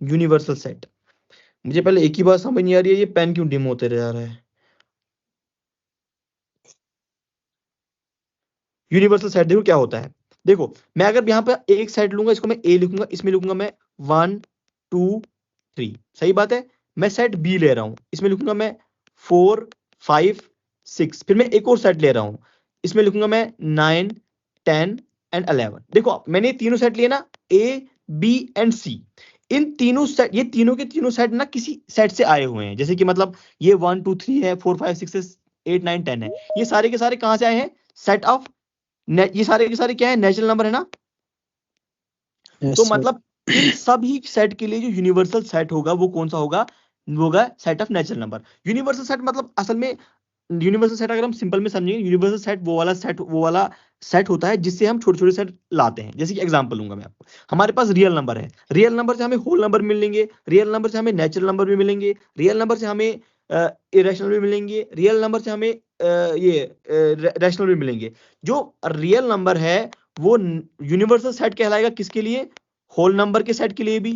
यूनिवर्सल सेट। मुझे पहले एक ही बात समझ नहीं आ रही है, ये पेन क्यों डिम होते जा रहा है। यूनिवर्सल सेट देखो क्या होता है। देखो मैं अगर यहाँ पर एक सेट लूंगा, इसको मैं ए लिखूंगा, इसमें लिखूंगा मैं 1 2 3, सही बात है। मैं सेट बी ले रहा हूं, इसमें लिखूंगा मैं 4 5 6। फिर मैं एक और सेट ले रहा हूं, इसमें लिखूंगा मैं 9 10 एंड 11। देखो मैंने तीनों सेट लिए ना, ए बी एंड सी। इन तीनों सेट, ये तीनों के तीनों सेट ना किसी सेट से आए हुए हैं। जैसे कि मतलब ये 1 2 3 है, 4 5 6 8 9 10 है, ये सारे के सारे कहां से आए हैं, सेट ऑफ ये सारे के सारे क्या है, नेचुरल नंबर है ना। यस तो सर। मतलब इन सभी सेट के लिए जो यूनिवर्सल सेट होगा वो कौन सा होगा, वो होगा set of natural number. Universal set मतलब असल में, यूनिवर्सल सेट अगर हम सिंपल में समझेंगे, यूनिवर्सल सेट वो वाला सेट होता है जिससे हम छोटे छोटे सेट लाते हैं। जैसे कि एग्जांपल लूंगा मैं आपको, हमारे पास रियल नंबर है, रियल नंबर से हमें होल नंबर मिलेंगे, रियल नंबर से हमें नेचुरल नंबर भी मिलेंगे, रियल नंबर से हमें इरेशनल भी मिलेंगे, रियल नंबर से हमें ये रैशनल भी मिलेंगे। जो रियल नंबर है वो यूनिवर्सल सेट कहलाएगा किसके लिए, होल नंबर के सेट के लिए भी,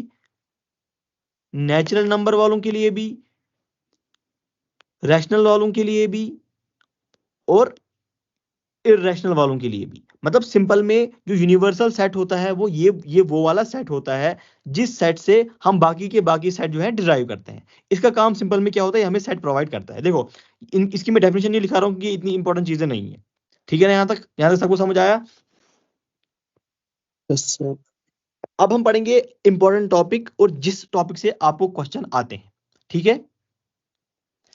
नेचुरल नंबर वालों के लिए भी, रैशनल वालों के लिए भी, और इरेशनल वालों के लिए भी। मतलब सिंपल में जो यूनिवर्सल सेट होता है ये वो वाला सेट होता है जिस सेट से हम बाकी के बाकी सेट जो है डिराइव करते हैं। इसका काम सिंपल में क्या होता है, हमें सेट प्रोवाइड करता है। देखो इसकी मैं डेफिनेशन नहीं लिखा रहा हूं क्योंकि इतनी इंपॉर्टेंट चीजें नहीं है। ठीक है ना, यहां तक सबको समझ आया। Yes sir. अब हम पढ़ेंगे इंपॉर्टेंट टॉपिक, और जिस टॉपिक से आपको क्वेश्चन आते हैं, ठीक है,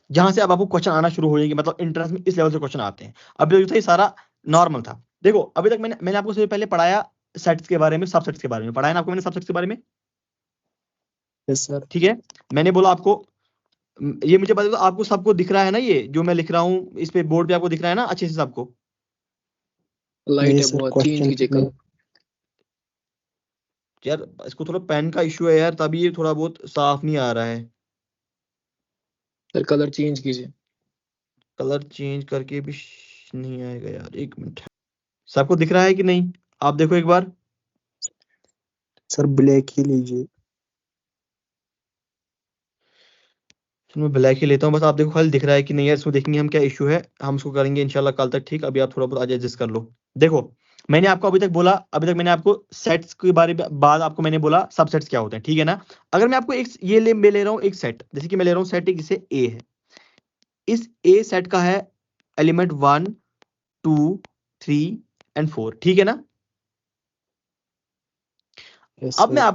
जहां से अब आपको क्वेश्चन आना शुरू हो जाएंगे, मतलब इंट्रेंस में इस लेवल से क्वेश्चन आते हैं। अभी जो था ये सारा नॉर्मल था। देखो अभी तक मैंने आपको सबसे पहले पढ़ाया सेट्स के बारे में, सबसेट्स के बारे में पढ़ाया ना आपको मैंने, सबसेट्स के बारे में। Yes sir. ठीक है, मैंने बोला आपको, ये मुझे बता दो आपको सबको दिख रहा है ना, ये जो मैं लिख रहा हूँ इस पे बोर्ड पे आपको दिख रहा है ना अच्छे से सबको। लाइट नहीं है सर, बहुत, चेंज क्वेश्चन कीजिए कलर। यार इसको थोड़ा पेन का इश्यू है यार, तभी ये थोड़ा बहुत साफ नहीं आ रहा है। सर कलर चेंज कीजिए। कलर चेंज करके भी नहीं आएगा यार, एक मिनट। सबको दिख रहा है कि नहीं, आप देखो एक बार। सर ब्लैक ही लीजिए। मैं ब्लैक ही लेता हूँ, बस आप देखो खाली दिख रहा है कि नहीं है, इसको देखेंगे हम क्या इशू है, हम उसको करेंगे इंशाल्लाह कल तक। ठीक, अभी आप थोड़ा बहुत आज एडजस्ट कर लो। देखो मैंने आपको अभी तक बोला, अभी तक मैंने आपको सेट्स के बारे में, बाद आपको मैंने बोला सबसेट्स क्या होते हैं, ठीक है ना। अगर मैं आपको एक ये मैं ले रहा हूँ एक सेट, जैसे कि मैं ले रहा हूँ सेट एक, जिसे ए है, इस ए सेट का है एलिमेंट 1 2 3 एंड 4, ठीक है ना। यस अब मैं सर।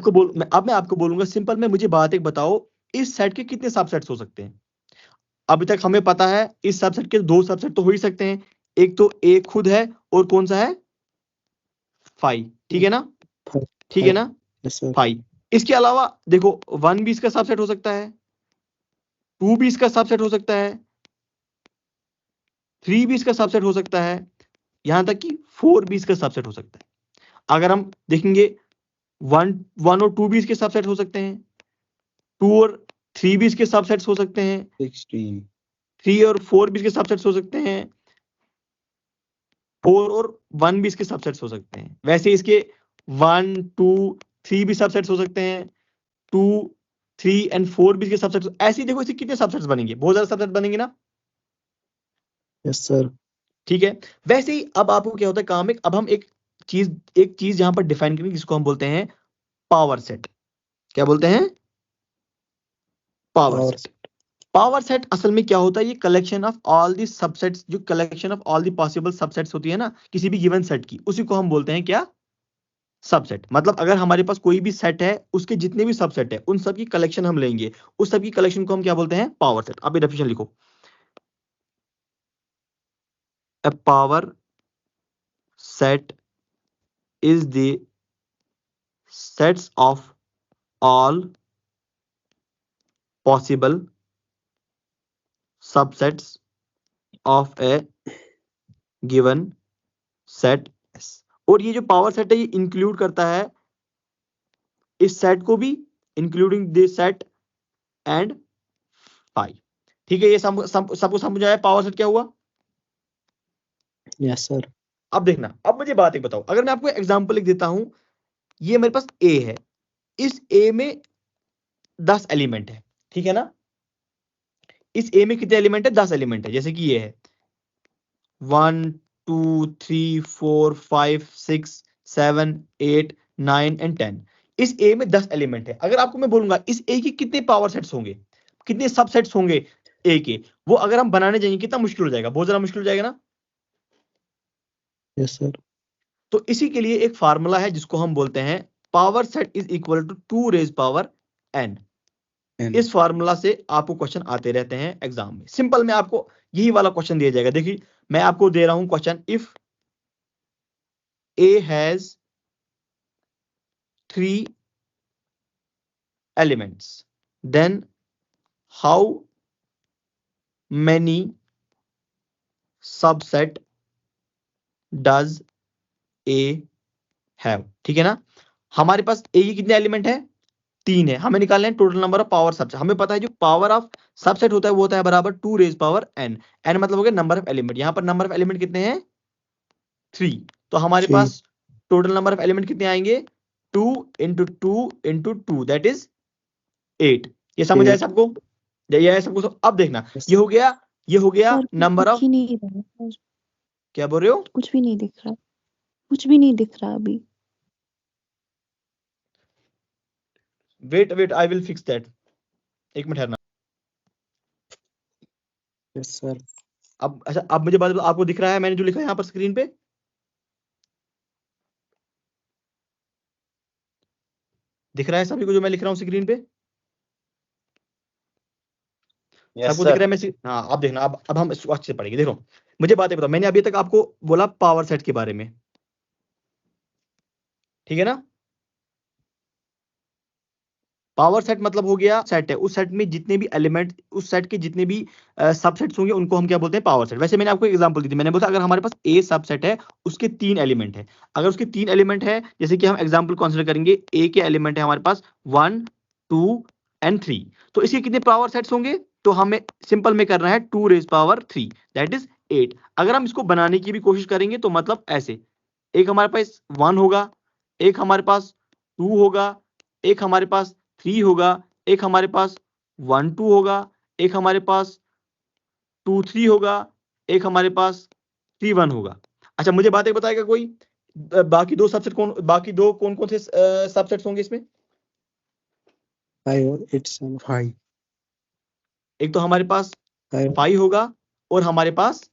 आपको बोलूंगा सिंपल में, मुझे बात एक बताओ, इस सेट के कितने सबसेट्स हो सकते हैं। अभी तक हमें पता है इस सबसेट के दो सबसेट तो हो ही सकते हैं, एक तो ए खुद है और कौन सा है, फाई, ठीक है ना, ठीक है ना, यस सर। फाई। इसके अलावा देखो 1 भी इसका सबसेट हो सकता है, 2 भी इसका सबसेट हो सकता है, 3 भी इसका सबसेट हो सकता है, यहां तक कि 4 भी इसका सबसेट हो सकता है। अगर हम देखेंगे 1 और 2 भी इसके सबसेट हो सकते हैं, 2 और 3 भी इसके सबसेट्स हो सकते हैं, 3 और 4 भी इसके सबसेट्स हो सकते हैं, 4 और 1 भी इसके सबसेट्स हो सकते हैं। वैसे इसके 1, 2, 3 भी सबसेट्स हो सकते हैं, 2, 3 एंड 4 भी इसके सबसेट्स। ऐसे ही देखो इसके कितने सबसेट्स बनेंगे, बहुत ज्यादा सबसेट बनेंगे ना, यस सर। ठीक है। वैसे ही अब आपको क्या होता है काम, अब हम एक चीज यहां पर डिफाइन करेंगे जिसको हम बोलते हैं पावर सेट। क्या बोलते हैं, power Power set. Power set असल में क्या होता है, ये collection of all the subsets, जो collection of all the possible subsets होती है ना किसी भी गिवन सेट की, उसी को हम बोलते हैं क्या, सबसेट। मतलब अगर हमारे पास कोई भी सेट है, उसके जितने भी सबसेट है उन सब की कलेक्शन हम लेंगे, उस सब की कलेक्शन को हम क्या बोलते हैं, पावर सेट। अब ये डेफिनेशन लिखो, a power set is the sets of all possible subsets of a given set S। और ये जो पावर सेट है ये इंक्लूड करता है इस सेट को भी, including this set and phi, ठीक है। ये सबको समझ आया पावर सेट क्या हुआ। Yes sir. अब देखना, अब मुझे बात एक बताओ, अगर मैं आपको एग्जांपल लिख देता हूं, ये मेरे पास ए है, इस ए में 10 एलिमेंट है, ठीक है ना, इस ए में कितने एलिमेंट है, 10 एलिमेंट है। जैसे कि ये है 1, 2, 3, 4, 5, 6, 7, 8, 9 एंड 10। इस ए में 10 एलिमेंट है। अगर आपको मैं बोलूंगा इस ए के कितने पावर सेट्स होंगे, कितने सबसेट्स होंगे ए के, वो अगर हम बनाने जाएंगे कितना मुश्किल हो जाएगा, बहुत ज्यादा मुश्किल हो जाएगा ना। Yes sir. तो इसी के लिए एक फार्मूला है जिसको हम बोलते हैं power set is equal to 2 raise power n। इस फार्मूला से आपको क्वेश्चन आते रहते हैं एग्जाम में। सिंपल में आपको यही वाला क्वेश्चन दिया जाएगा। देखिए मैं आपको दे रहा हूं question, if A has 3 elements then how many subset does A have, ठीक है ना। हमारे पास ए की कितने एलिमेंट है, 3 है, हमें निकालना है total number of power subset. हमें पता है जो पावर ऑफ सबसेट होता है वो होता है बराबर 2 रेज पावर n। n मतलब हो गया नंबर ऑफ एलिमेंट, यहां पर नंबर ऑफ एलिमेंट कितने हैं, 3। तो हमारे 3। पास टोटल नंबर ऑफ एलिमेंट कितने आएंगे, 2 इंटू 2 इंटू 2 दैट इज 8। ये समझ आया 8। सबको, ये आया सबको। अब देखना Yes, ये हो गया, ये हो गया सर नंबर कुछ ऑफ, ही नहीं रहा सर, क्या बोल रहे हो, कुछ भी नहीं दिख रहा, कुछ भी नहीं दिख रहा अभी। Wait wait I will fix that, एक मिनट ठहरना। Yes sir. अब अच्छा, अब मुझे बात बताओ, आपको दिख रहा है मैंने जो लिखा है यहाँ पर स्क्रीन पे, दिख रहा है सभी को जो मैं लिख रहा हूँ स्क्रीन पे, यस सबको दिख रहा सर। है मैं हाँ अब देखना, अब हम इसको अच्छे से पढ़ेंगे। देखो मुझे बात बताओ, मैंने अभी तक आपको बोला पावर सेट के बारे में, ठीक है ना। पावर सेट मतलब हो गया सेट है, उस सेट में जितने भी एलिमेंट, उस सेट के जितने भी सबसेट्स होंगे उनको हम क्या बोलते हैं, पावर सेट। वैसे मैंने आपको एग्जांपल दी थी, मैंने बोला अगर हमारे पास ए सबसेट है उसके 3 एलिमेंट है, अगर उसके 3 एलिमेंट है, जैसे कि हम एग्जांपल कंसीडर करेंगे ए के एलिमेंट है हमारे पास 1, 2 एंड 3, तो इसके कितने पावर सेट्स होंगे, तो हमें सिंपल में करना है 2 रेज पावर 3 दैट इज 8। अगर हम इसको बनाने की भी कोशिश करेंगे तो मतलब ऐसे, एक हमारे पास 1 होगा, एक हमारे पास 2 होगा, एक हमारे पास 3 होगा, एक हमारे पास 1 2 होगा, एक हमारे पास 2 3 होगा, एक हमारे पास 3 1 होगा। अच्छा मुझे बात एक बताएगा कोई, बाकी दो सबसेट कौन, बाकी दो कौन कौन से सबसेट्स होंगे इसमें, 5 और 8 7 5। एक तो हमारे पास 5 5 होगा और हमारे पास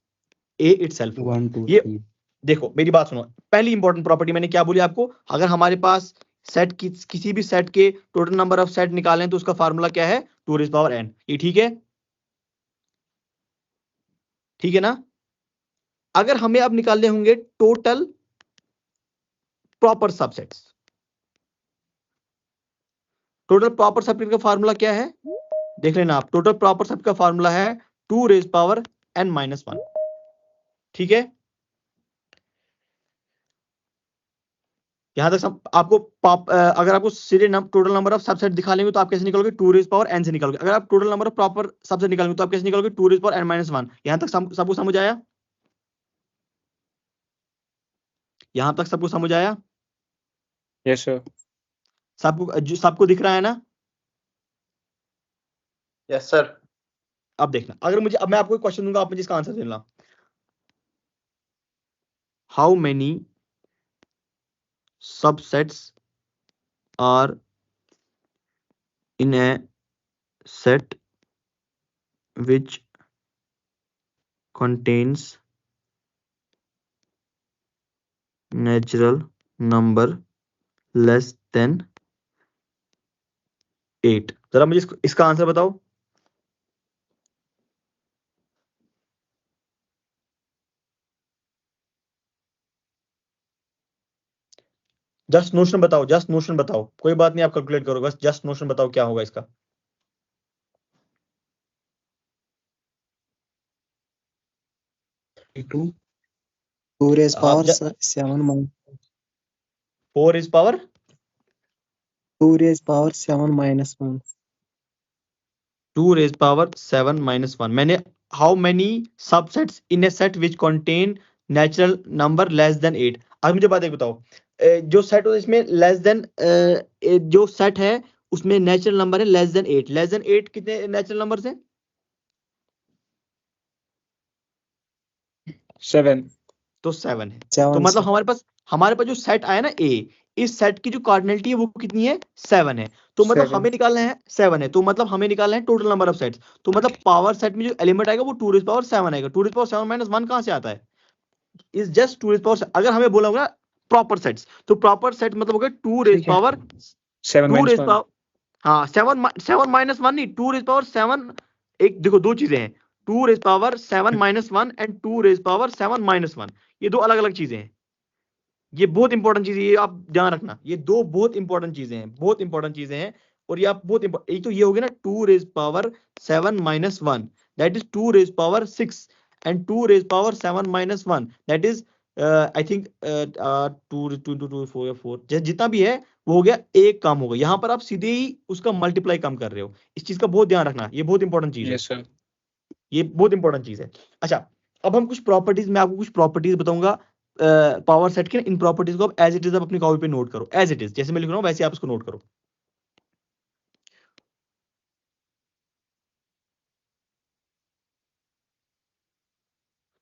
ए इटसेल्फ होगा। 1 2 ये 3। देखो मेरी बात सुनो, पहली इंपॉर्टेंट प्रॉपर्टी मैंने क्या बोली आपको, अगर हमारे पास सेट की किसी भी सेट के टोटल नंबर ऑफ सेट निकालें तो उसका फार्मूला क्या है, 2 रेज़ पावर n। ये ठीक है। ठीक है ना। अगर हमें अब निकालने होंगे total proper subsets, total proper subset का फार्मूला क्या है देख लेना आप। टोटल प्रॉपर सबसेट का फार्मूला है 2 रेज पावर n-1, ठीक है। यहां तक सब आपको अगर आपको सीधे टोटल नंबर ऑफ सबसेट दिखा लेंगे तो आप कैसे निकालोगे, 2 रेज पावर n से निकालोगे। अगर आप total number of proper subset निकालेंगे तो आप कैसे निकालोगे, 2 रेज पावर n-1। यहां तक सबको समझ आया, यहां तक सबको समझ आया, यस सर। सबको दिख रहा है ना। Yes sir. अब देखना, अब मैं आपको एक क्वेश्चन दूंगा, आप मुझे इसका आंसर देना। How many subsets are in a set which contains natural number less than 8? जरा मुझे इसका आंसर बताओ। जस्ट नोशन बताओ, जस्ट नोशन बताओ, कोई बात नहीं आप कैलकुलेट करो, बस जस्ट नोशन बताओ क्या होगा इसका। टू रेज आप power 7 4 is power 2 raise power 7-1 2 raised power 7-1। मैंने how many subsets in a set which contain natural number less than 8। अब मुझे बात एक बताओ, जो सेट हो इसमें लेस देन, जो सेट है उसमें नेचुरल नंबर है लेस देन 8। लेस देन 8 कितने नेचुरल नंबर है? 7। तो 7 है। 7 तो मतलब से हमारे पास जो सेट आया ना ए, इस सेट की जो कार्डिनलिटी है वो कितनी है, 7 है। तो मतलब 7। हमें निकालना है 7 है, तो मतलब हमें निकालना है टोटल नंबर ऑफ सेट्स। तो मतलब पावर सेट में जो एलिमेंट आएगा वो 2 रेज़ पावर 7 आएगा। 2 रेज़ पावर 7-1 कहां से आता है, इज जस्ट 2 रेज़ पावर। अगर हमें बोला होगा प्रॉपर सेट्स, तो प्रॉपर सेट मतलब हो गया 2 रेज़ ठीक है। Power 7 2 rays -1। पावर, हाँ 7-1 नहीं, 2 रेज़ पावर 7। एक देखो दो चीजें हैं, 2 rays power 7-1 and 2 rays power 7-1, ये दो अलग अलग चीजें हैं। ये बहुत इंपॉर्टेंट चीज है, ये आप ध्यान रखना, ये दो बहुत इंपॉर्टेंट चीजें हैं, बहुत इंपॉर्टेंट चीजें हैं। और ये आप बहुत एक तो ये हो गया ना 2 rays power 7-1, that is 2 rays power 6 and 2 rays power 7-1, that is I think 2 जितना भी है वो हो गया, एक काम होगा। यहां पर आप सीधे ही उसका मल्टीप्लाई कम कर रहे हो। इस चीज का बहुत ध्यान रखना, ये बहुत इंपॉर्टेंट चीज है, यस सर। ये बहुत इंपॉर्टेंट चीज है। अच्छा, अब हम कुछ प्रॉपर्टीज, मैं आपको कुछ प्रॉपर्टीज बताऊंगा पावर सेट के। इन प्रॉपर्टीज को आप एज इट इज अपनी कॉपी पे नोट करो, एज इट इज, जैसे मैं लिख रहा हूं वैसे आप इसको नोट करो।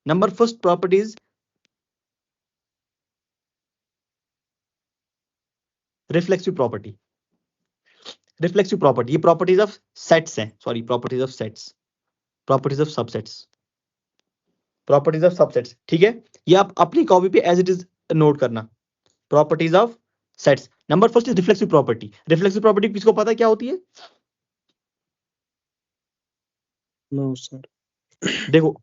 Number first properties, reflexive property. Reflexive property, ये प्रॉपर्टीज ऑफ सेट्स हैं, sorry properties of sets, properties of subsets, properties of subsets, ठीक है। ये आप अपनी कॉपी पे एज इट इज नोट करना, properties of sets. Number first is reflexive property. Reflexive property किसको पता है क्या होती है? No sir. देखो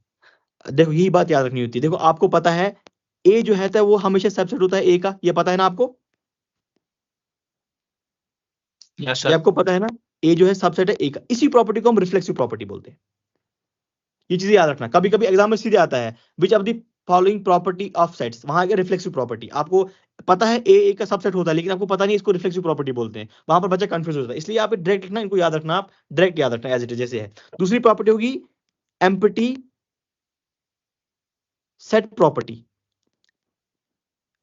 देखो यही बात याद रखनी होती है। देखो आपको पता है ए जो है वो हमेशा सबसेट होता है ए का, ये पता है ना आपको, यस ये सर। आपको पता है ना, ए जो है सबसेट है ए का। इसी प्रॉपर्टी को हम रिफ्लेक्सिव प्रॉपर्टी बोलते हैं। ये चीजें याद रखना, कभी कभी एग्जाम में सीधे आता है विच of the following property of sets, वहां आगे रिफ्लेक्सिव प्रॉपर्टी। आपको पता है ए का सबसेट होता है लेकिन आपको पता नहीं इसको रिफ्लेक्सिव प्रॉपर्टी बोलते हैं, वहां पर बच्चा कंफ्यूज होता है। इसलिए आप डायरेक्ट लिखना, इनको याद रखना, आप डायरेक्ट याद रखना एज इट इज जैसे है। दूसरी प्रॉपर्टी होगी empty set property.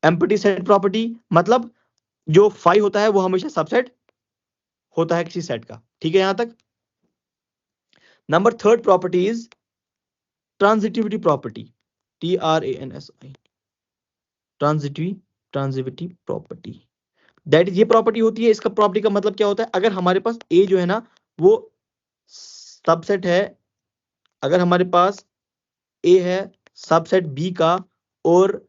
Empty set property मतलब जो 5 होता है वो हमेशा सबसेट होता है किसी सेट का, ठीक है यहां तक। Number third property is transitivity property, TRANSI, transitivity property. That is, ये प्रॉपर्टी होती है, इसका प्रॉपर्टी का मतलब क्या होता है, अगर हमारे पास ए जो है ना वो सबसेट है, अगर हमारे पास ए है सबसेट बी का, और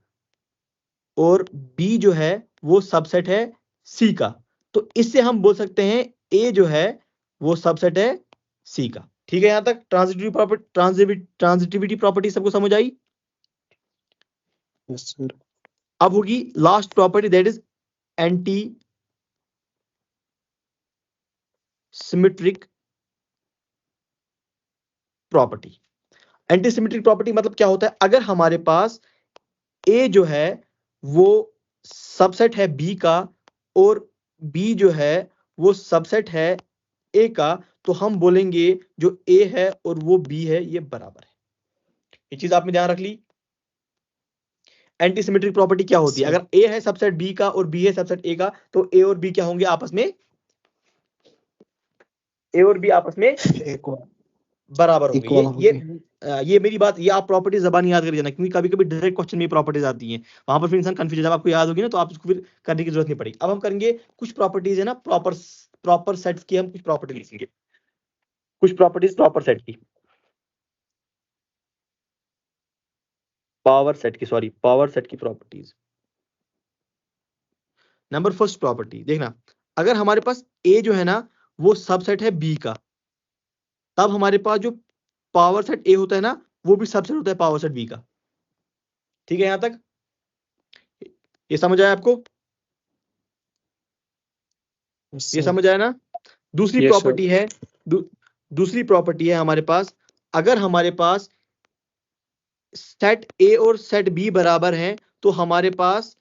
बी जो है वो सबसेट है सी का, तो इससे हम बोल सकते हैं ए जो है वो सबसेट है सी का। ठीक है, यहां तक ट्रांजिटिविटी प्रॉपर्टी सबको समझ आई। Yes sir. अब होगी last property, that is anti symmetric property. Anti symmetric property मतलब क्या होता है, अगर हमारे पास ए जो है वो सबसेट है बी का और बी जो है वो सबसेट है ए का, तो हम बोलेंगे जो ए है और वो बी है ये बराबर है। ये चीज आपने ध्यान रख ली। एंटी सिमेट्रिक प्रॉपर्टी क्या होती है, सर। अगर ए है सबसेट बी का और बी है सबसेट ए का, तो ए और बी क्या होंगे आपस में, ए और बी आपस में एक और बराबर होंगे। Equal ये मेरी बात, ये आप प्रॉपर्टी जबान याद कर जाना, क्योंकि कभी कभी डायरेक्ट क्वेश्चन में प्रॉपर्टीज आती हैं, वहां पर फिर इंसान कंफ्यूज, जब आपको याद होगी ना तो आप उसको फिर करने की जरूरत नहीं पड़ेगी। अब हम करेंगे कुछ प्रॉपर्टीज है ना प्रॉपर सेट्स की, हम कुछ प्रॉपर्टी लिखेंगे, कुछ प्रॉपर्टीज प्रॉपर सेट की, पावर सेट की प्रॉपर्टीज। नंबर फर्स्ट प्रॉपर्टी देखना, अगर हमारे पास ए जो है ना वो सबसेट है बी का, तब हमारे पास जो पावर सेट ए होता है ना वो भी सबसेट होता है पावर सेट बी का। ठीक है, यहां तक ये समझ आया आपको, यस ये सर। समझ आया ना। दूसरी Yes, प्रॉपर्टी है, दूसरी प्रॉपर्टी है हमारे पास, अगर हमारे पास सेट ए और सेट बी बराबर है तो हमारे पास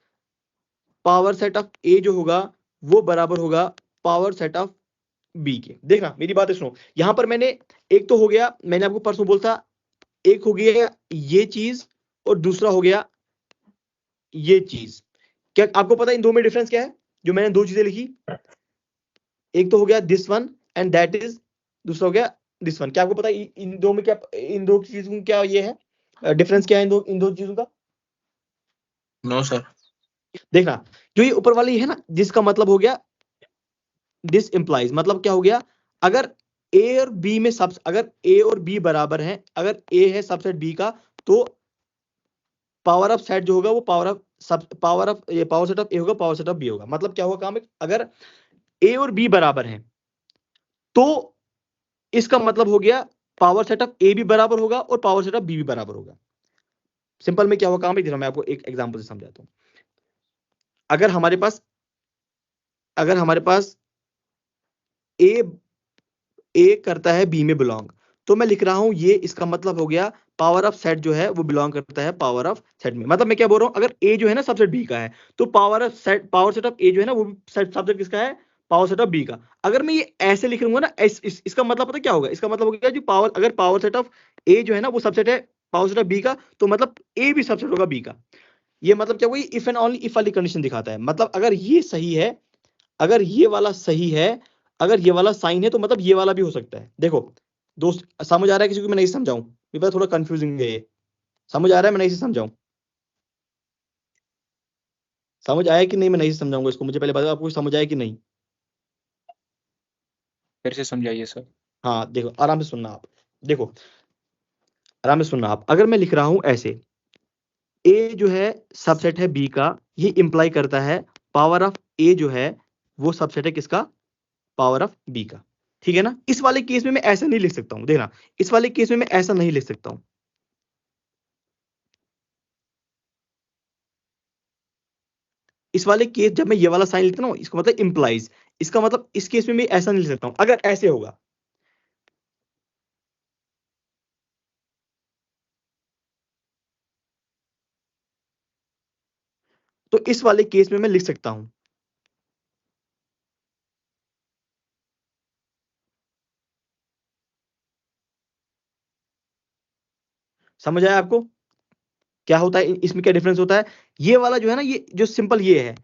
पावर सेट ऑफ ए जो होगा वो बराबर होगा पावर सेट ऑफ बी के। देखना मेरी बात सुनो, यहां पर मैंने एक तो हो गया, मैंने आपको परसों बोलता, एक हो गया ये चीज और दूसरा हो गया ये चीज। क्या आपको पता है इन दो में डिफरेंस क्या है, जो मैंने दो चीजें लिखी, एक तो हो गया this one and that is, दूसरा हो गया दिस वन। क्या आपको पता है इन दो में क्या, इन दो चीजों में क्या ये है डिफरेंस, क्या है इन दो चीजों का? No, sir. देखना, जो ये ऊपर वाली है ना जिसका मतलब हो गया दिस इंप्लाइज, मतलब क्या हो गया, अगर ए और बी में सब, अगर ए और बी बराबर हैं, अगर ए है सबसेट बी का, तो पावर ऑफ सेट जो होगा वो पावर ऑफ ये पावर सेट ऑफ ए होगा, पावर सेट ऑफ बी होगा। मतलब क्या होगा काम, अगर ए और बी बराबर हैं तो इसका मतलब हो गया पावर सेट ऑफ ए भी बराबर होगा और पावर सेट ऑफ बी भी बराबर होगा। सिंपल में क्या होगा काम है, मैं आपको एक एग्जांपल से समझाता हूं। अगर हमारे पास ए करता है बी में बिलोंग, तो मैं लिख रहा हूं ये, इसका मतलब हो गया पावर ऑफ सेट जो है वो बिलोंग करता है पावर ऑफ सेट में। मतलब मैं क्या बोल रहा हूं, अगर ए जो है ना सबसेट बी का है तो पावर सेट ऑफ ए जो है ना वो भी सबसेट किसका है, पावर सेट ऑफ बी का। अगर मैं ये ऐसे लिख लूंगा ना इसका मतलब पता क्या होगा, इसका मतलब हो गया जो पावर, अगर पावर सेट ऑफ ए जो है ना वो सबसेट है पावर सेट ऑफ बी का, तो मतलब ए भी सबसेट होगा बी का। ये मतलब क्या हुआ, इफ एंड ओनली इफ वाली कंडीशन दिखाता है। मतलब अगर ये सही है, अगर ये वाला सही है, अगर ये वाला साइन है, तो मतलब ये वाला भी हो सकता है। देखो दोस्त, समझ आ रहा है किसी को, मैं नहीं समझाऊं, ये पता थोड़ा कंफ्यूजिंग है ये, समझ आ रहा है मैं नहीं से समझाऊं, समझ आया कि नहीं, मैं नहीं से समझाऊंगा इसको, मुझे पहले बताओ आपको समझ आया कि नहीं। फिर से समझाइए सर। हाँ देखो, आराम से सुनना आप, देखो आराम से सुनना आप, अगर मैं लिख रहा हूं ऐसे, ए जो है सबसेट है बी का, ये इंप्लाई करता है पावर ऑफ ए जो है वो सबसेट है किसका, पावर ऑफ बी का। ठीक है ना, इस वाले केस में मैं ऐसा नहीं लिख सकता हूं, देखना इस वाले केस में मैं ऐसा नहीं लिख सकता हूं। इस वाले केस जब मैं ये वाला साइन लिखता हूं, इसका मतलब इंप्लाइज, इसका मतलब इस केस में मैं ऐसा नहीं लिख सकता हूं। अगर ऐसे होगा, तो इस वाले केस में मैं लिख सकता हूं। समझ आया आपको क्या होता है, इसमें क्या डिफरेंस होता है। ये वाला जो है ना, ये जो सिंपल ये है,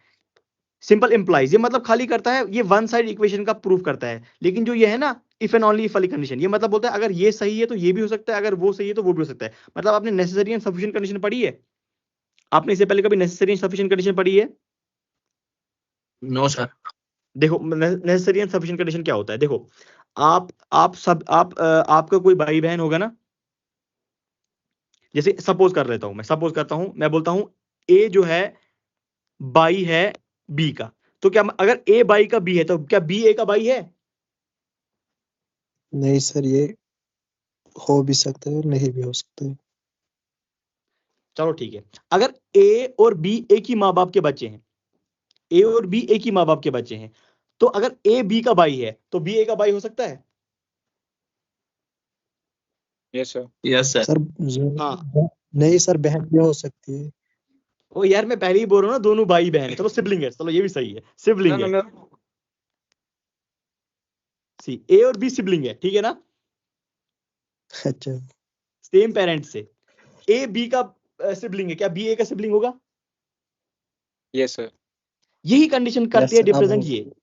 सिंपल इंप्लाइज, ये मतलब खाली करता है, ये वन साइड इक्वेशन का प्रूफ करता है। लेकिन जो ये है ना इफ एंड ओनली इफ वाली कंडीशन, ये मतलब बोलता है अगर ये सही है तो ये भी हो सकता है, अगर वो सही है तो वो भी हो सकता है। मतलब आपने नेसेसरी एंड सफिशिएंट कंडीशन पढ़ी है, आपने इससे पहले कभी नेसेसरी एंड सफिशिएंट कंडीशन पढ़ी है? No sir. देखो नेसेसरी एंड सफिशिएंट कंडीशन क्या होता है, देखो आपका कोई भाई बहन होगा ना, जैसे सपोज कर लेता हूं, मैं सपोज करता हूं, मैं बोलता हूं ए जो है बाई है बी का, तो क्या अगर ए बाई का बी है तो क्या बी ए का बाई है? नहीं सर, ये हो भी सकता है और नहीं भी हो सकता है। चलो ठीक है, अगर ए और बी एक ही माँ बाप के बच्चे हैं, ए और बी एक ही माँ बाप के बच्चे हैं, तो अगर ए बी का भाई है तो बी ए का भाई हो सकता है? Yes sir. Yes sir. Sir नहीं सर, बहन भी हो सकती है। ओ यार मैं पहले ही बोल रहा हूँ ना, दोनों भाई बहन है, चलो सिबलिंग है, चलो ये भी सही है, सिबलिंग है। सी ए और बी सिबलिंग है, ठीक है ना, अच्छा, सेम पेरेंट से। ए बी का सिबलिंग है, क्या बी ए का सिबलिंग होगा? Yes sir. यही कंडीशन करती है Yes, अब डिप्रेजेंट, हो।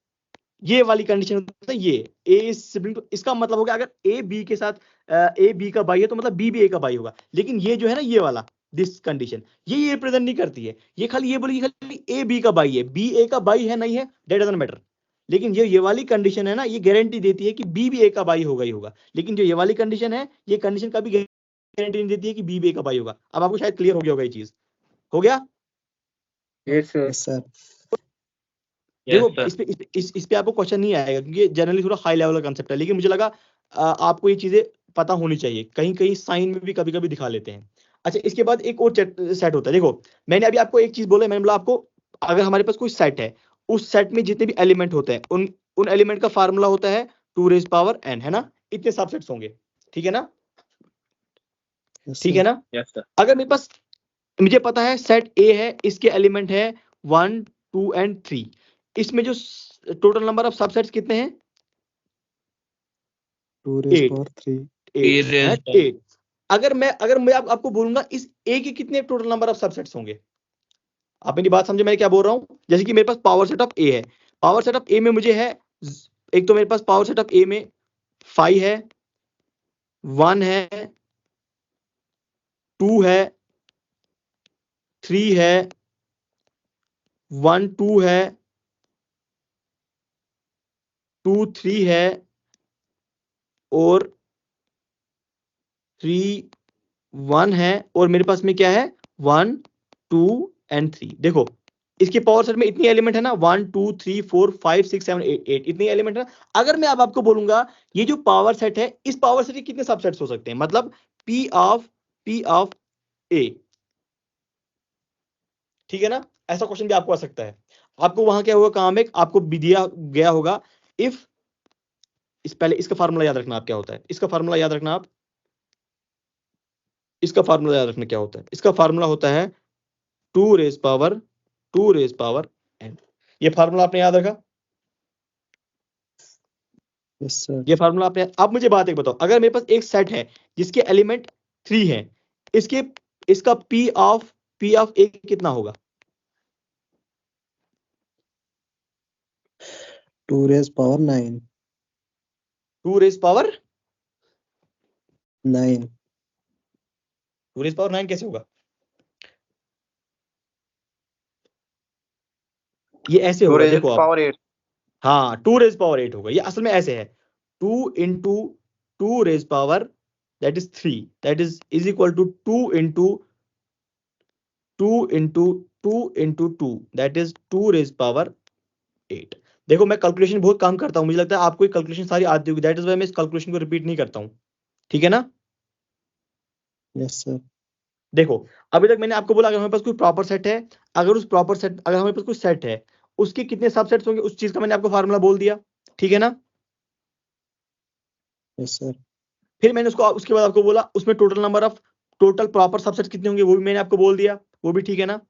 ये वाली कंडीशन होता है, ये ए सिबलिंग, तो इसका मतलब हो गया अगर ए बी के साथ ए बी का भाई है तो मतलब बी भी ए का भाई होगा। लेकिन ये जो है ना, ये वाला दिस कंडीशन, ये रिप्रेजेंट नहीं करती है, ये खाली ये बोलेगी खाली ए बी का भाई है, बी ए का भाई है नहीं है दैट डजंट मैटर। लेकिन ये वाली कंडीशन है ना, ये गारंटी देती है कि बी भी ए का भाई होगा ही होगा। लेकिन जो ये वाली कंडीशन है, ये कंडीशन कभी गारंटी नहीं देती है कि बी भी ए का भाई होगा। अब आपको शायद क्लियर हो गया होगा ये चीज, हो गया? Yes sir. Yes, sir. देखो इस पे आपको क्वेश्चन नहीं आएगा क्योंकि जनरली थोड़ा हाई लेवल का कंसेप्ट है, लेकिन मुझे लगा आपको ये चीजें पता होनी चाहिए, कहीं कहीं साइन में भी कभी कभी दिखा लेते हैं। अच्छा, इसके बाद एक और सेट होता है। देखो मैंने अभी आपको एक चीज बोला, मैंने बोला आपको अगर हमारे पास कोई सेट है, उस सेट में जितने भी एलिमेंट होते हैं उन एलिमेंट का फार्मूला होता है 2n, है ना, इतने सबसेट्स होंगे, ठीक है ना, Yes, ठीक है सर। ना। Yes sir. अगर मेरे पास, मुझे पता है सेट ए है, इसके एलिमेंट है 1 2 एंड 3, इसमें जो टोटल नंबर ऑफ सबसेट्स कितने हैं? 2 raised 8 power 3। 8। अगर मैं आपको बोलूंगा इस ए के कितने टोटल नंबर ऑफ सबसेट्स होंगे? आप मेरी बात समझे मैं क्या बोल रहा हूं? जैसे कि मेरे पास पावर सेट ऑफ ए है, पावर सेट ऑफ ए में मुझे है, एक तो मेरे पास पावर सेट ऑफ ए में 5 है, 1 है, 2 है, 3 है, 1 2 है, 2 3 है, और 3 1 है, और मेरे पास में क्या है 1 2 एंड 3। देखो इसके पावर सेट में इतनी एलिमेंट है ना, 1 2 3 4 5 6 7 8 इतनी एलिमेंट है ना। अगर मैं अब आपको बोलूंगा ये जो पावर सेट है, इस पावर सेट के कितने सबसेट्स हो सकते हैं, मतलब P ऑफ A, ठीक है ना, ऐसा क्वेश्चन भी आपको आ सकता है। आपको वहां क्या होगा, काम एक आपको भी दिया गया होगा, इफ पहले इसका फार्मूला याद रखना आप क्या होता है, इसका फार्मूला याद रखना आप, इसका फार्मूला याद रखना क्या होता है, इसका फार्मूला होता है 2 रेज पावर n। ये फार्मूला आपने याद रखा? Yes, sir. ये फार्मूला आपने। अब मुझे बात एक बताओ, अगर मेरे पास एक सेट है जिसके एलिमेंट 3 है, इसका P ऑफ A कितना होगा? 2 raised power 9। 2 raise power 9। 2 raise power 9 कैसे होगा? ये ऐसे होगा, देखो आप, पावर 8। हाँ 2 रेज पावर 8 होगा। ये असल में ऐसे है, 2 into 2 raise power that is 3, that is equal to 2 into 2 into 2 into 2, that is 2 raise power 8। देखो मैं कैलकुलेशन बहुत कम करता हूं, मुझे लगता है आपको ये कैलकुलेशन सारी आती होगी, दैट इज व्हाई मैं इस कैलकुलेशन को रिपीट नहीं करता हूं, ठीक है ना। Yes sir. देखो अभी तक मैंने आपको बोला अगर हमारे पास कोई प्रॉपर सेट है, अगर हमारे पास कोई सेट है, उसके कितने सबसेट्स होंगे, उस चीज का मैंने आपको फार्मूला बोल दिया, ठीक है ना। Yes sir. फिर मैंने उसके बाद आपको बोला उसमें टोटल प्रॉपर सबसेट्स कितने होंगे, वो भी मैंने आपको बोल दिया, वो भी ठीक है ना।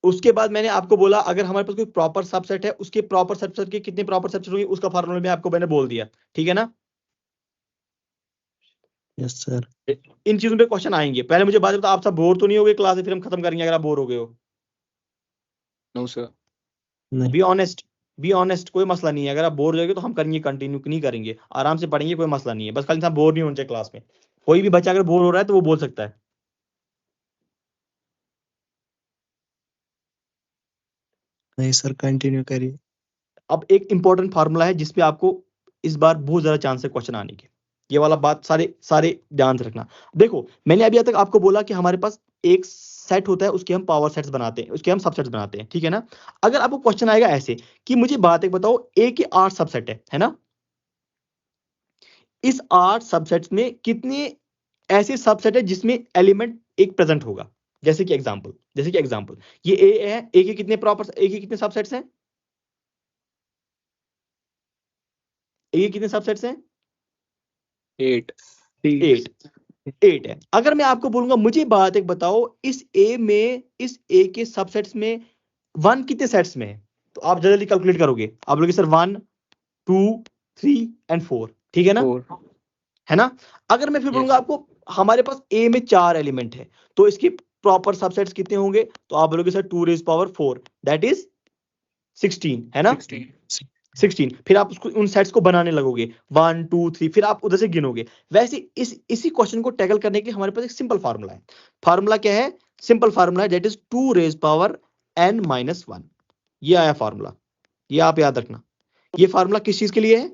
उसके बाद मैंने आपको बोला अगर हमारे पास कोई प्रॉपर सबसेट है, उसके प्रॉपर सबसेट के कितने प्रॉपर सबसेट होंगे, उसका फार्मूला भी आपको मैंने बोल दिया, ठीक है ना। Yes sir. इन चीजों पे क्वेश्चन आएंगे। पहले मुझे बात बताओ, आप सब बोर तो नहीं हो गए क्लास से? फिर हम खत्म करेंगे अगर आप बोर हो गए हो। No sir. नहीं। बी ऑनेस्ट, कोई मसला नहीं है। अगर आप बोर हो जाएंगे तो हम करेंगे, कंटिन्यू नहीं करेंगे, आराम से पढ़ेंगे, कोई मसला नहीं है। बस खाली इंसान बोर नहीं होना चाहिए क्लास में। कोई भी बच्चा अगर बोर हो रहा है तो वो बोल सकता है। नहीं सर, कंटिन्यू करिए। अब एक इंपॉर्टेंट फार्मूला है जिसपे आपको इस बार बहुत ज्यादा चांस है क्वेश्चन आने के, ये वाला बात सारे ध्यान से रखना। देखो मैंने अभी तक आपको बोला कि हमारे पास एक सेट होता है उसके हम पावर सेट्स बनाते हैं, उसके हम सबसेट्स बनाते हैं, ठीक है ना। अगर आपको क्वेश्चन आएगा ऐसे कि मुझे बात एक बताओ, ए के 8 सबसेट है ना, इस 8 सबसेट्स में कितने ऐसे सबसेट है जिसमें एलिमेंट एक प्रेजेंट होगा। जैसे कि एग्जांपल ये ए है, ए के कितने प्रॉपर, ए के कितने सबसेट्स हैं, ए के कितने सबसेट्स हैं, 8 8 है। अगर मैं आपको बोलूंगा मुझे बात एक बताओ, इस ए के सबसेट्स में 1 कितने सेट्स में है, तो आप जल्दी कैलकुलेट करोगे, आप बोलोगे सर 1 2 3 एंड 4, ठीक है ना, 4 है ना। अगर मैं फिर Yes. बोलूंगा आपको हमारे पास ए में 4 एलिमेंट है, तो इसके प्रॉपर सबसेट्स कितने होंगे, तो आप बोलोगे sir 2 rays power 4 that is 16, है ना, 16। फिर आप उसको उन सेट्स को बनाने लगोगे 1 2 3, फिर आप उधर से गिनोगे। वैसे इसी क्वेश्चन को टैकल करने के लिए हमारे पास एक सिंपल फार्मूला है। फार्मूला क्या है, सिंपल फार्मूला है that is 2 rays power n minus 1। ये आया फार्मूला, ये आप याद रखना। ये फार्मूला किस चीज के लिए है,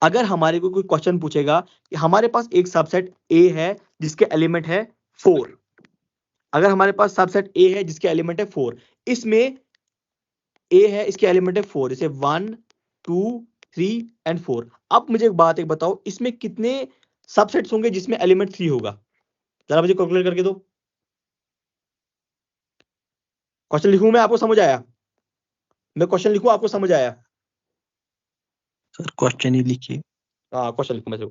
अगर हमारे को कोई क्वेश्चन पूछेगा कि हमारे पास एक सबसेट ए है जिसके एलिमेंट है 4, अगर हमारे पास सबसेट ए है जिसके एलिमेंट है 4, इसमें ए है, इसके एलिमेंट है 4, जैसे 1 2 3 एंड 4। अब मुझे एक बात एक बताओ, इसमें कितने सबसेट्स होंगे जिसमें एलिमेंट 3 होगा, जरा मुझे कैलकुलेट करके दो। क्वेश्चन लिखूं मैं, आपको समझ आया, मैं क्वेश्चन लिखूं आपको समझ आया, सर क्वेश्चन ही लिखिए। हाँ क्वेश्चन लिखूं मैं,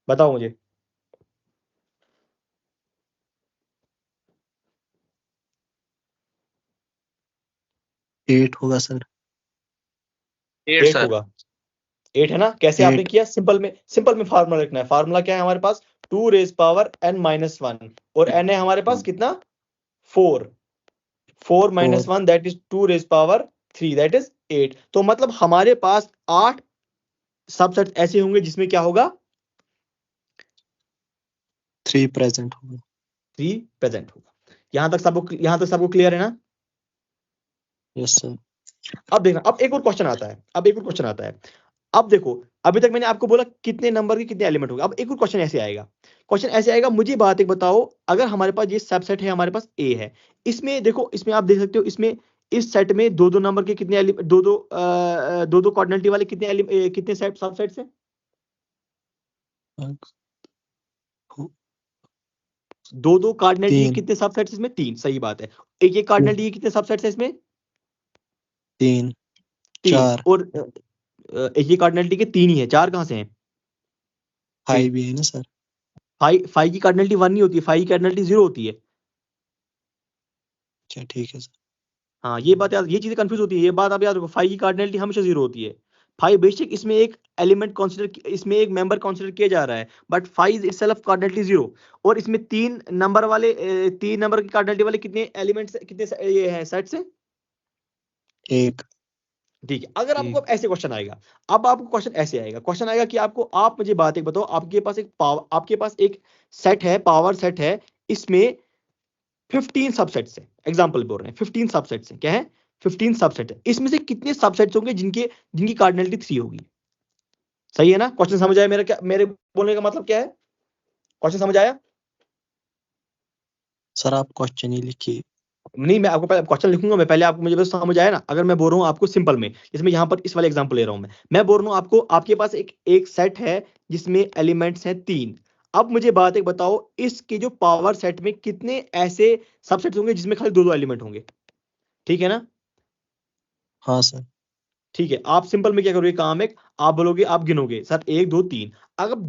बताओ मुझे। 8 होगा सर। 8 होगा, 8 है ना। कैसे आपने 8 किया, सिंपल में फार्मूला रखना है। फार्मूला क्या है हमारे पास, 2 रेज़ पावर n माइनस 1, और n है हमारे पास कितना 4 minus 1 that is 2 rays power 3 that is 8। तो मतलब हमारे पास 8 सबसेट ऐसे होंगे जिसमें क्या होगा, 3 प्रेजेंट होगा। 3 प्रेजेंट होगा। यहां तक सबको क्लियर है ना। Yes sir. अब देखना, अब एक और क्वेश्चन आता है, अब देखो, अभी तक मैंने आपको बोला कितने नंबर के कितने एलिमेंट होंगे। अब एक और क्वेश्चन ऐसे आएगा, मुझे बात एक बताओ, अगर हमारे पास ये सबसेट है, हमारे पास ए है, इसमें देखो, इसमें आप देख सकते हो, इसमें इस सेट में दो नंबर के कितने दो कॉर्डिनेलिटी वाले कितने सबसेट्स हैं, दो कार्डिनलिटी के कितने सबसेट्स इसमें, 3, सही बात है। एक कार्डिनलिटी के कितने सबसेट्स हैं इसमें, 3 3, 4 और एक ही कार्डिनलिटी के 3 ही है, 4 कहां से हैं, 5 भी है ना सर। 5 की कार्डिनलिटी 1 नहीं होती है, 5 की कार्डिनलिटी 0 होती है। अच्छा ठीक है सर। हाँ ये बात याद, ये चीजें कंफ्यूज होती है, ये बात आप याद रखो, 5 की कार्डिनलिटी हमेशा 0 होती है। 5 बेशक इसमें एक एलिमेंट इसमें एक मेंबर कंसीडर किया जा रहा है, बट 5 इटसेल्फ कार्डिनलिटी 0। और इसमें 3 नंबर की कार्डिनलिटी वाले कितने एलिमेंट्स, कितने ये है सेट्स हैं, 1। ठीक है। अगर आपको अब ऐसे क्वेश्चन आएगा, अब आपको क्वेश्चन आएगा कि आप मुझे बात एक बताओ, आपके पास एक सेट है, पावर सेट है, इसमें 15 सबसेट्स है, एग्जांपल बोल रहे हैं 15 सबसेट्स हैं, क्या है 15 सबसेट है, इसमें से कितने सबसेट्स होंगे जिनकी कार्डिनलिटी 3 होगी। सही है ना, क्वेश्चन समझ आया मेरा, क्या मेरे बोलने का मतलब क्या है, क्वेश्चन समझ आया। सर आप क्वेश्चन ही लिखिए। नहीं, मैं आपको पहले क्वेश्चन लिखूंगा, मैं पहले आपको मुझे बस समझ आया ना। अगर मैं बोल रहा हूँ आपको सिंपल में, जिसमें यहाँ पर इस वाले एग्जांपल ले रहा हूँ मैं बोल रहा हूँ आपको, आपके पास एक सेट है जिसमें एलिमेंट्स हैं 3। अब मुझे बात एक बताओ, इसके जो पावर सेट में कितने ऐसे सबसेट्स होंगे जिसमें खाली 2 एलिमेंट होंगे, ठीक है ना। हाँ सर। ठीक है, आप सिंपल में क्या करोगे, काम एक आप बोलोगे, आप गिनोगे सर 1 2 3। अगर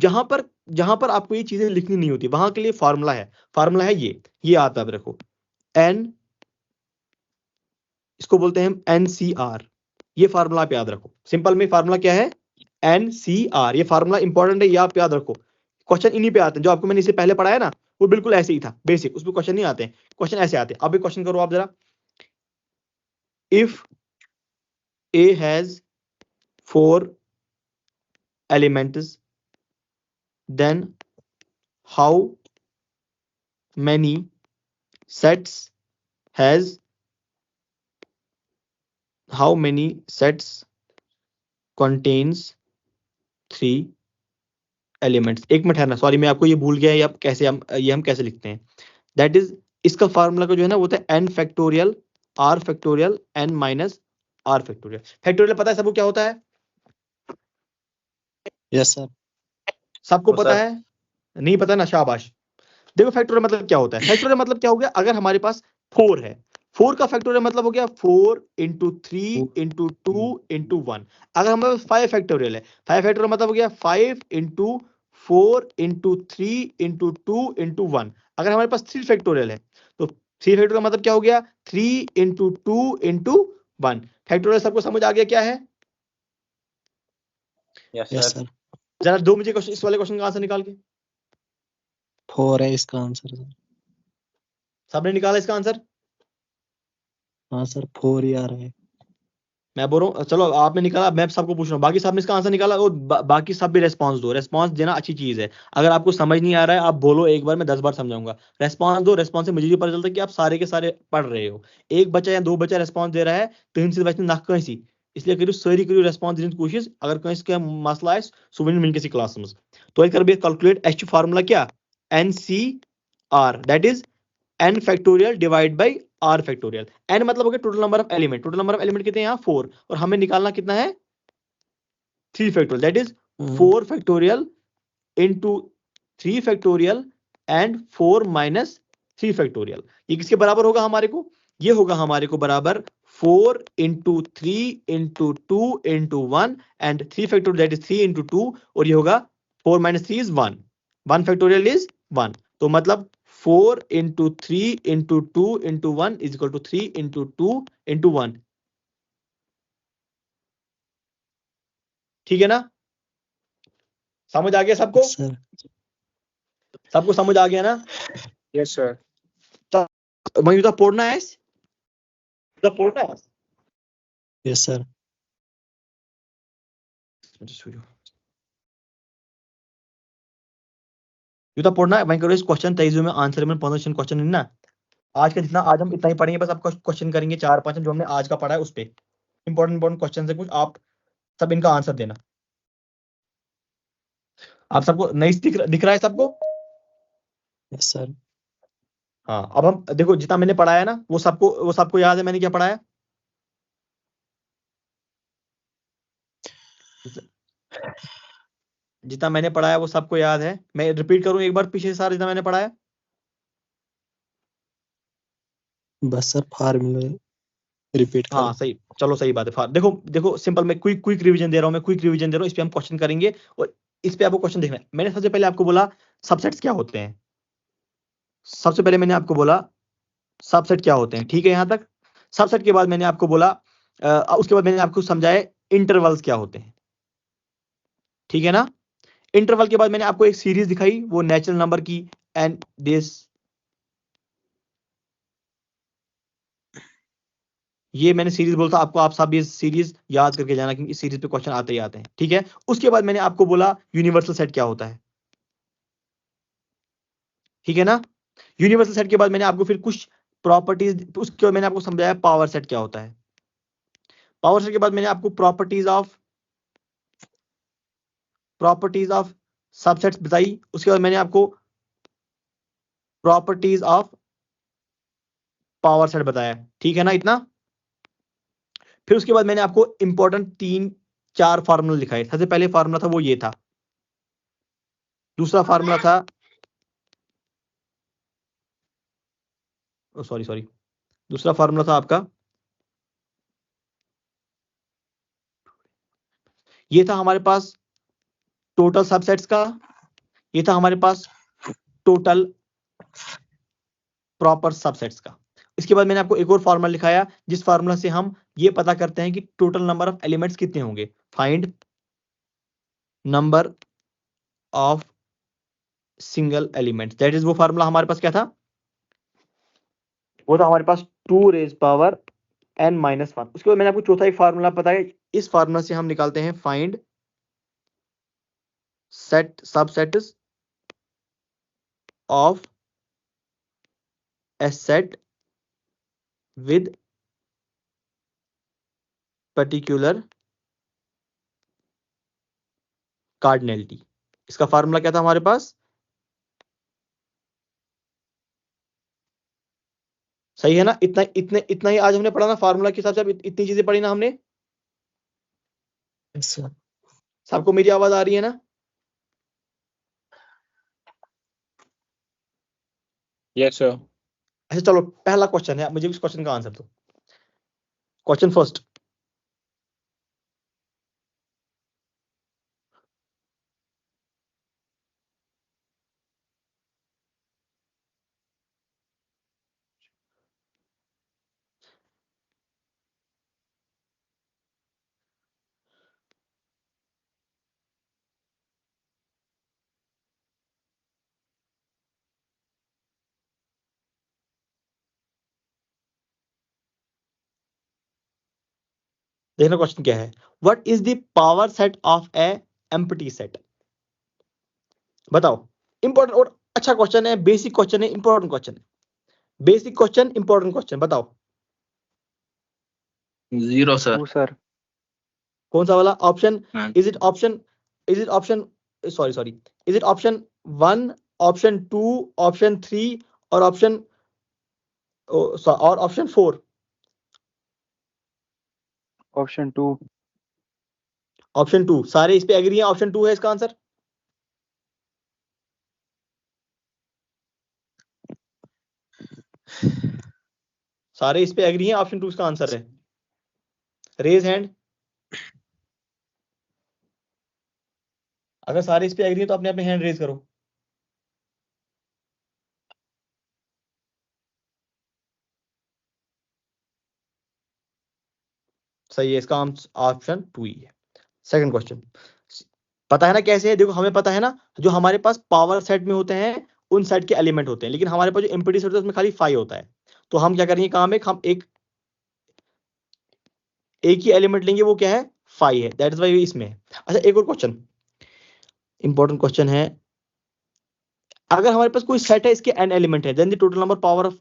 जहां पर आपको ये चीजें लिखनी नहीं होती, वहां के लिए फार्मूला है ये आता है, अब रखो n, इसको बोलते हैं NCR। ये फार्मूला आप याद रखो, सिंपल में फार्मूला क्या है, NCR। ये फार्मूला इंपॉर्टेंट है, ये आप याद रखो। क्वेश्चन इन्हीं पे आते हैं, जो आपको मैंने इससे पहले पढ़ाया ना, वो बिल्कुल ऐसे ही था, बेसिक, उसमें क्वेश्चन नहीं आते हैं, क्वेश्चन ऐसे आते हैं। अब एक क्वेश्चन करो आप जरा, if A has 4 elements, then how many sets contains 3 elements? एक मिनट ठहरना, सॉरी मैं आपको ये भूल गया, ये हम कैसे लिखते हैं। दैट इज, इसका फार्मूला का जो है ना वो होता है n factorial r factorial n minus r factorial. Factorial पता है सबको क्या होता है? Yes sir. सबको तो पता सर- है? नहीं पता ना, शाबाश। देखो फैक्टोरियल मतलब क्या होता है? फैक्टोरियल मतलब क्या हो गया, अगर हमारे पास 4 है, 4 का फैक्टोरियल मतलब हो गया 4 into 3 into 2 into 1। अगर हमारे पास 5 फैक्टोरियल है, 5 फैक्टोरियल मतलब हो गया 5 into 4 into 3 into 2 into 1। अगर हमारे पास 3 फैक्टोरियल है तो 3 फैक्टोरियल मतलब क्या हो गया 3 into 2 into 1। फैक्टोरियल सबको समझ आ गया क्या है? Yes yes sir. सर। जरा दो मुझे क्वेश्चन, इस वाले क्वेश्चन का आंसर निकाल के। 4 है इसका आंसर सर। सबने निकाला इसका आंसर? हाँ सर 4 ही आ रहा है। मैं बोल रहा हूँ, चलो आपने निकाला, मैं सबको पूछ रहा हूँ, बाकी सब ने इसका आंसर निकाला, वो बाकी सब भी रेस्पॉन्स दो। रेस्पॉन्स देना अच्छी चीज है। अगर आपको समझ नहीं आ रहा है आप बोलो एक बार, मैं 10 बार समझाऊंगा। रेस्पॉन्स दो, रेस्पॉन्स से मुझे भी पता चलता है कि आप सारे के सारे पढ़ रहे हो। एक बच्चा या 2 बच्चा रेस्पॉन्स दे रहा है, 3 से बच्चे नख कैसी, इसलिए करो सारी करो रेस्पॉन्स देने की कोशिश। अगर कहीं का मसला है सुबह मिल किसी क्लास में तो कर भी कैलकुलेट एच फार्मूला क्या, NCR, that is n factorial divide by r factorial. n मतलब हो गया total number of element. Total number of element कितने हैं यहाँ 4, और हमें निकालना कितना है 3 factorial, that is 4 factorial into 3 factorial and 4 minus 3 factorial. ये किसके बराबर होगा हमारे को? ये होगा हमारे को बराबर 4 into 3 into 2 into 1 and 3 factorial that is 3 into 2, और ये होगा 4 minus 3 is 1, 1 फैक्टोरियल इज 1। तो मतलब 4 into 3 into 2 into 1 is equal to 3 into 2 into 1। ठीक है ना? समझ आ गया सबको? सर। सबको समझ आ गया ना? Yes sir. मैं युद्ध पढ़ना है, युद्ध पढ़ना है। Yes sir. युद्ध पढ़ना है। मैं करो इस क्वेश्चन 23 में आंसर में 15 क्वेश्चन है ना। आज का जितना आज हम इतना ही पढ़ेंगे, बस आपको क्वेश्चन करेंगे 4-5 जो हमने आज का पढ़ा है उस पे। इंपॉर्टेंट क्वेश्चन है कुछ, आप सब इनका आंसर देना। आप सबको नहीं दिख रहा है सबको? Yes sir. हाँ, अब हम देखो जितना मैंने पढ़ाया ना वो सबको याद है मैंने क्या पढ़ाया? जितना मैंने पढ़ाया वो सबको याद है? मैं रिपीट करूं एक बार पीछे सारा जितना मैंने पढ़ाया? बस सर फार्मूला रिपीट कर। हाँ सही, चलो सही बात है। देखो सिंपल, मैं क्विक रिवीजन दे रहा हूँ, इस पे हम क्वेश्चन करेंगे और इस पे आपको क्वेश्चन देखना है। मैंने सबसे पहले आपको बोला सबसेट्स क्या होते हैं। सबसे पहले मैंने आपको बोला सबसेट क्या होते हैं, ठीक है यहाँ तक। सबसेट के बाद मैंने आपको बोला उसके बाद मैंने आपको समझाया इंटरवल्स क्या होते हैं, ठीक है ना। इंटरवल के बाद मैंने आपको एक सीरीज दिखाई वो नेचुरल नंबर की, एंड दिस, ये मैंने सीरीज बोलता आपको, आप सब ये सीरीज याद करके जाना क्योंकि इस सीरीज पे क्वेश्चन आते ही आते हैं, ठीक है। उसके बाद मैंने आपको बोला यूनिवर्सल सेट क्या होता है, ठीक है ना। यूनिवर्सल सेट के बाद मैंने आपको फिर कुछ प्रॉपर्टीज, उसके बाद मैंने आपको समझाया पावर सेट क्या होता है। पावर सेट के बाद मैंने आपको प्रॉपर्टीज ऑफ सबसेट्स बताई। उसके बाद मैंने आपको प्रॉपर्टीज ऑफ पावर सेट बताया, ठीक है ना इतना। फिर उसके बाद मैंने आपको इंपॉर्टेंट 3-4 फार्मूला लिखाए। सबसे पहले फार्मूला था वो ये था, दूसरा फार्मूला था, सॉरी दूसरा फार्मूला था आपका ये था हमारे पास टोटल सबसेट्स का, ये था हमारे पास टोटल प्रॉपर सबसेट्स का। इसके बाद मैंने आपको एक और फार्मूला लिखाया जिस फार्मूला से हम ये पता करते हैं कि टोटल नंबर ऑफ एलिमेंट्स कितने होंगे। Find number of single elements, that is वो फार्मूला हमारे पास क्या था, वो था हमारे पास 2 raised power n-1। उसके बाद मैंने आपको चौथा एक फार्मूला पता है, इस फार्मूला से हम निकालते हैं find set subsets of A set with particular cardinality. इसका फार्मूला क्या था हमारे पास? सही है ना? इतना ही आज हमने पढ़ा ना, फार्मूला के हिसाब से अब इतनी चीजें पढ़ी ना हमने। Yes sir. सबको मेरी आवाज आ रही है ना? Yes sir. अच्छा चलो, पहला क्वेश्चन है, मुझे इस क्वेश्चन का आंसर दो। क्वेश्चन फर्स्ट, देखना क्वेश्चन क्या है। What is the power set of A empty set? बताओ। इंपॉर्टेंट और अच्छा क्वेश्चन है, बेसिक क्वेश्चन है, इंपॉर्टेंट क्वेश्चन है, बेसिक क्वेश्चन, इंपॉर्टेंट क्वेश्चन। बताओ। 0 सर। 2 सर। कौन सा वाला ऑप्शन? हाँ। Is it option sorry is it option 1, option 2, option 3 और ऑप्शन 4? ऑप्शन 2। ऑप्शन 2 सारे इस पे एग्री हैं, ऑप्शन 2 है इसका आंसर। सारे इस पे एग्री हैं, ऑप्शन 2 इसका आंसर है। रेज हैंड अगर सारे इस पे एग्री हैं तो अपने अपने हैंड रेज करो। सही है, इसका ऑप्शन 2 ही है। सेकंड क्वेश्चन, पता है ना कैसे है? देखो, हमें पता है ना, जो हमारे पास पावर सेट में होते हैं उन सेट के एलिमेंट होते हैं, लेकिन हमारे पास जो एम्प्टी सेट होता है उसमें खाली 5 होता है। तो हम क्या करेंगे, काम एक हम एक ही एलिमेंट लेंगे, वो क्या है? 5 है, दैट इज वाई इसमें है। अच्छा, एक और क्वेश्चन, इंपॉर्टेंट क्वेश्चन है। अगर हमारे पास कोई सेट है, इसके n एलिमेंट है, then the total number power of,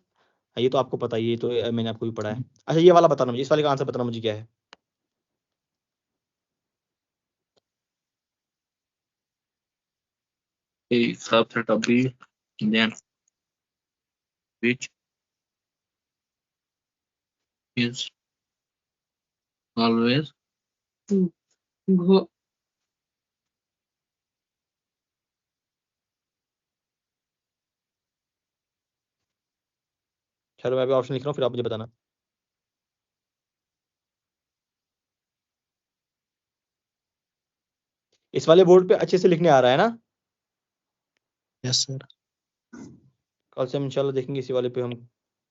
ये तो आपको पता ही है, तो मैंने आपको भी पढ़ा है। अच्छा, ये वाला बताना मुझे, इस वाले का आंसर बताना मुझे क्या है। A subset of B, then which is always go. चलो मैं अभी ऑप्शन लिख रहा हूँ, फिर आप मुझे बताना। इस वाले बोर्ड पे अच्छे से लिखने आ रहा है ना? Yes sir. कल से हम इंशाल्लाह देखेंगे, इसी वाले पे हम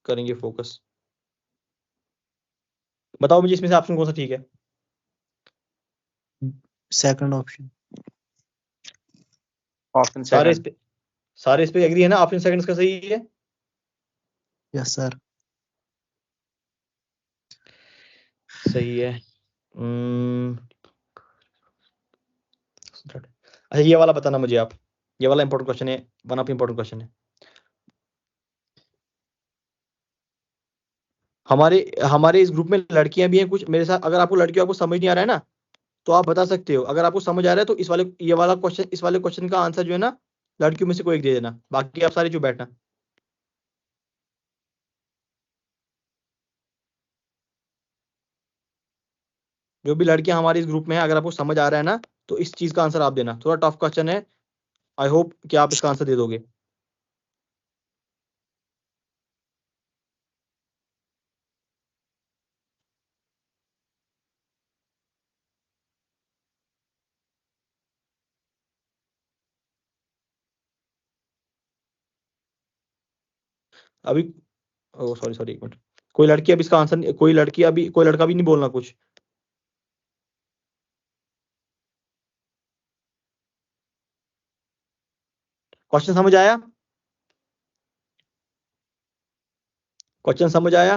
करेंगे फोकस। बताओ मुझे इसमें से ऑप्शन कौन सा ठीक है? Second option. ऑप्शन सारे इस 7। पे सारे इस पे एग्री है ना? ऑप्शन सेकंड का सही है। Yes sir. सही है। अच्छा, ये वाला बताना मुझे आप, ये वाला इंपॉर्टेंट क्वेश्चन है, वन ऑफ इंपॉर्टेंट क्वेश्चन है। हमारे हमारे इस ग्रुप में लड़कियां भी हैं कुछ मेरे साथ। अगर आपको लड़कियों को समझ नहीं आ रहा है ना, तो आप बता सकते हो। अगर आपको समझ आ रहा है तो इस वाले क्वेश्चन का आंसर जो है ना, लड़कियों में से कोई एक दे देना, बाकी आप सारे चुप बैठना। जो भी लड़कियां हमारे इस ग्रुप में है, अगर आपको समझ आ रहा है ना, तो इस चीज का आंसर आप देना। थोड़ा टफ क्वेश्चन है, आई होप कि आप इसका आंसर दे दोगे। अभी ओ सॉरी सॉरी, एक मिनट। कोई लड़की अब इसका आंसर, कोई लड़का भी नहीं बोलना कुछ। क्वेश्चन समझ आया? क्वेश्चन समझ आया?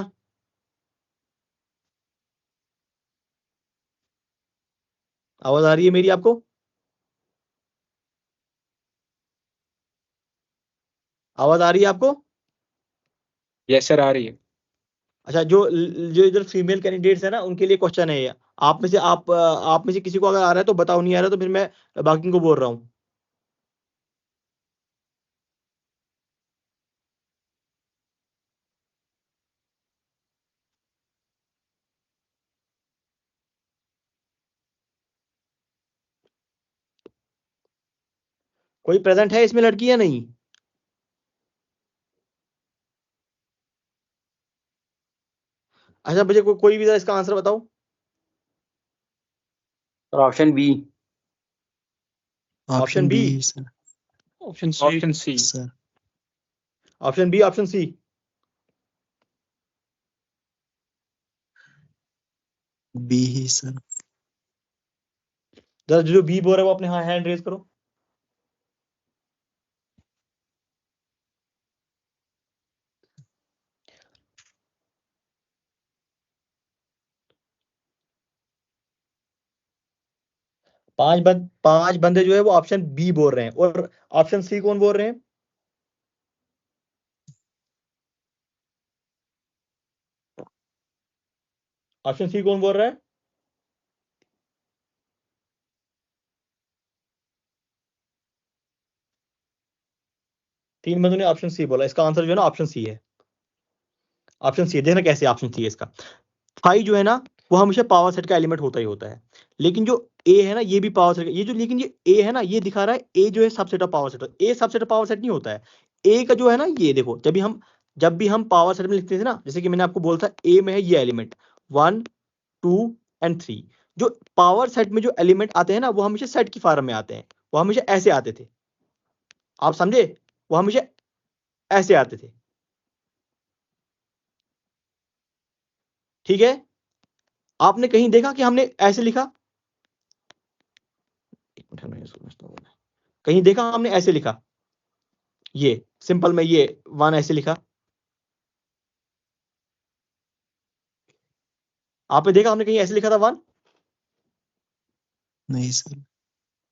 आवाज आ रही है मेरी आपको? आवाज आ रही है आपको? यस सर, आ रही है। अच्छा, जो इधर फीमेल कैंडिडेट्स है ना, उनके लिए क्वेश्चन है ये। आप में से किसी को अगर आ रहा है तो बताओ, नहीं आ रहा तो फिर मैं बाकी को बोल रहा हूँ। कोई प्रेजेंट है इसमें लड़की या नहीं? अच्छा, मुझे कोई भी इसका आंसर बताओ। Option B. Option B, sir. Option C. Option C. Sir option B, option C. B ही सर। जरा जो बी बोल रहा है वो अपने हैंड रेज करो। पांच बंदे जो है वो ऑप्शन बी बोल रहे हैं, और ऑप्शन सी कौन बोल रहे हैं? ऑप्शन सी कौन बोल रहा है? तीन बंदों ने ऑप्शन सी बोला। इसका आंसर जो है ना ऑप्शन सी है। ऑप्शन सी, देखना कैसे ऑप्शन सी है इसका। 5 जो है ना वो हमेशा पावर सेट का एलिमेंट होता ही होता है, लेकिन जो ए है ना ये भी पावर सेट, ये जो, लेकिन ये ए है ना ये दिखा रहा है ए जो है subset of power set. A subset of power set नहीं होता है। ए का जो है ना, ये देखो, जब भी हम पावर सेट में लिखते थे ना, जैसे कि मैंने आपको बोला था ए में है ये एलिमेंट 1 2 एंड 3। जो पावर सेट में जो एलिमेंट आते हैं ना वो हमेशा सेट की फॉर्म में आते हैं, वो हमेशा ऐसे आते थे। आप समझे? वो हमेशा ऐसे आते थे। ठीक है? आपने कहीं देखा कि हमने ऐसे लिखा? कहीं देखा हमने ऐसे लिखा? ये सिंपल में ये 1 ऐसे लिखा? आपने देखा हमने कहीं ऐसे लिखा था 1? नहीं सर।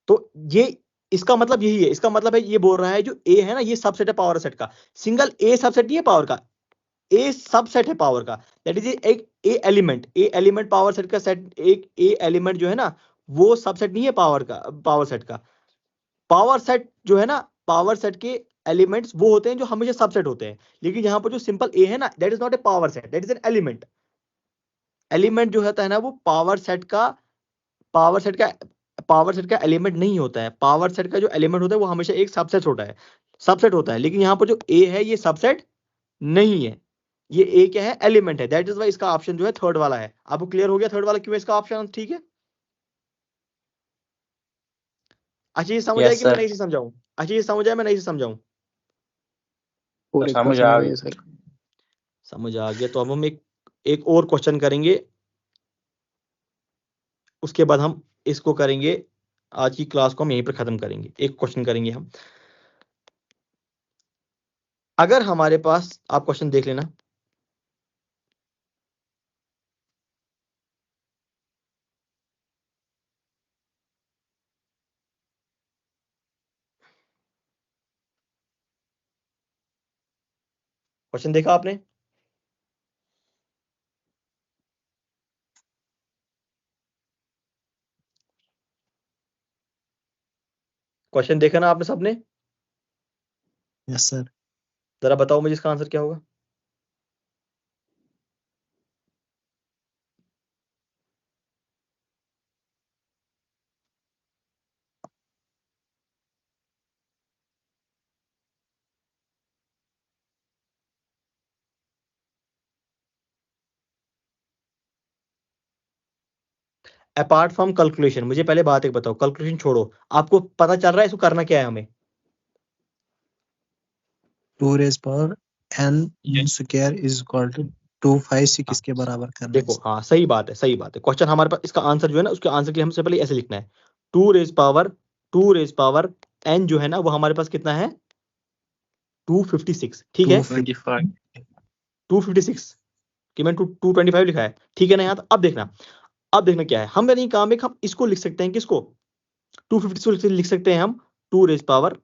तो ये इसका मतलब यही है, इसका मतलब है ये बोल रहा है जो ए है ना ये सबसेट है पावर सेट का। सिंगल ए सबसेट नहीं है पावर का, ए सबसेट है पावर का। दैट इज एक ए एलिमेंट पावर सेट का सेट। एक ए एलिमेंट जो है ना वो सबसेट नहीं है पावर सेट का। पावर सेट जो है ना, पावर सेट के एलिमेंट्स वो होते हैं जो हमेशा सबसेट होते हैं, लेकिन यहाँ पर जो सिंपल ए है ना that is not a power set, that is an element. Element जो होता है ना वो पावर सेट का पावर सेट का एलिमेंट नहीं होता है। पावर सेट का जो एलिमेंट होता है वो हमेशा एक सबसेट होता है, लेकिन यहाँ पर जो ए है ये सबसेट नहीं है। ये ए क्या है? एलिमेंट है। दैट इज वाई इसका ऑप्शन जो है थर्ड वाला है। आपको क्लियर हो गया थर्ड वाला क्यों है इसका ऑप्शन? ठीक है। अच्छा, ये समझ आया यस कि मैं सर, नहीं से समझाऊं? अच्छा, ये समझ आया मैं नहीं से समझाऊं? पूरे समझ क्वेश्चन आ में गई। सर। समझ आ गया। तो अब हम एक और क्वेश्चन करेंगे, उसके बाद हम इसको करेंगे। आज की क्लास को हम यहीं पर खत्म करेंगे। एक क्वेश्चन करेंगे हम। अगर हमारे पास, आप क्वेश्चन देख लेना। क्वेश्चन देखा आपने? क्वेश्चन देखा ना आपने सबने? Yes sir. जरा बताओ मुझे इसका आंसर क्या होगा। अपार्ट फ्रॉम कैलकुलेशन, मुझे पहले बात एक बताओ, कैलकुलेशन छोड़ो, आपको पता चल रहा है इसको करना क्या है हमें? 2 raise power n Yes. Square is equal to 256 के बराबर करना है देखो, हाँ सही बात है, सही बात है। क्वेश्चन हमारे पास, इसका आंसर जो है ना, उसके आंसर के लिए हमसे पहले ऐसे लिखना है। 2 रेज पावर n जो है ना वो हमारे पास कितना है? 256। ठीक है, 25. 256 कि मैंने 225 लिखा है। ठीक है ना? यहाँ तो अब देखना, अब देखना क्या है, हम नहीं काम एक हम इसको लिख सकते हैं, किसको 250 लिख सकते हैं हम 2 रेज पावर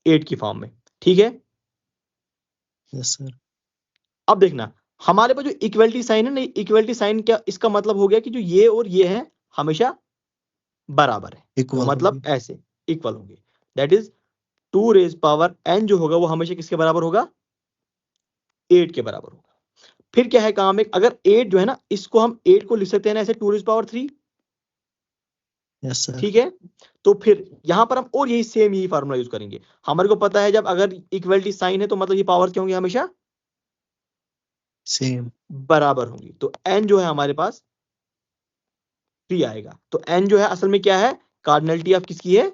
8 की फॉर्म में, ठीक है। Yes sir. अब देखना हमारे पास जो इक्वलिटी साइन है ना, इक्वलिटी साइन क्या, इसका मतलब हो गया कि जो ये और ये है हमेशा बराबर है, तो इक्वल मतलब ऐसे इक्वल होंगे। That is 2 raise power n जो होगा वो हमेशा किसके बराबर होगा, 8 के बराबर होगा। फिर क्या है काम एक, अगर 8 जो है ना, इसको हम 8 को लिख सकते हैं ना ऐसे 2 रेज पावर 3, यस सर। ठीक है। तो फिर यहां पर हम और यही सेम यही फार्मूला यूज करेंगे। हमारे को पता है जब अगर इक्वलिटी साइन है तो मतलब ये पावर क्या होंगी, हमेशा सेम बराबर होंगी। तो n जो है हमारे पास 3 आएगा। तो n जो है असल में क्या है, कार्डिनलिटी ऑफ किसकी है,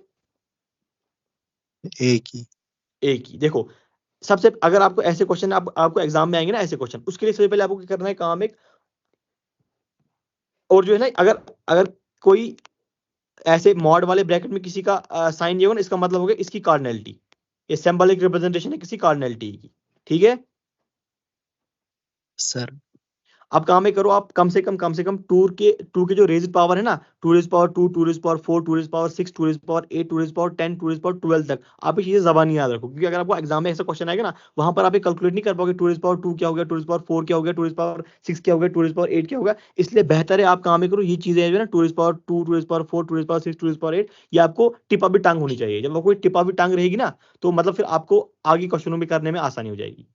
एक ही। a की। देखो सबसे अगर आपको ऐसे क्वेश्चन आपको एग्जाम में आएंगे ना ऐसे क्वेश्चन, उसके लिए सबसे पहले आपको क्या करना है काम एक, और जो है ना अगर अगर कोई ऐसे मॉड वाले ब्रैकेट में किसी का साइन ये हो ना, इसका मतलब हो गया इसकी कार्डिनलिटी, ये सिंबॉलिक रिप्रेजेंटेशन है किसी कार्डिनलिटी की, ठीक है। सर अब काम में करो, आप कम से कम 2 के जो रेज पावर है ना, 2 raise power 2, 2 raise power 4, 2 raise power 6, 2 raise power 8, 2 raise power 10, 2 raise power 12 तक आप ये चीजें जबानी याद रखो, क्योंकि अगर आपको एग्जाम में ऐसा क्वेश्चन आएगा ना, वहां पर आप कैलकुलेट नहीं कर पाओगे 2 रेज पावर 2 क्या हो गया, 2 रेज पावर 4 क्या हो गया, 2 रेज पावर 6 क्या हो गया, 2 रेज पावर 8 क्या होगा। इसलिए बेहतर है आप काम में करो ये चीजें जो है ना, 2 raise power 2, 2 raise power 4, 2 raise power 6, 2 raise power 8, ये आपको टिपा भी टांग होनी चाहिए। जब वो कोई टिपा भी टांग रहेगी ना, तो मतलब फिर आपको आगे क्वेश्चनों में करने में आसानी हो जाएगी,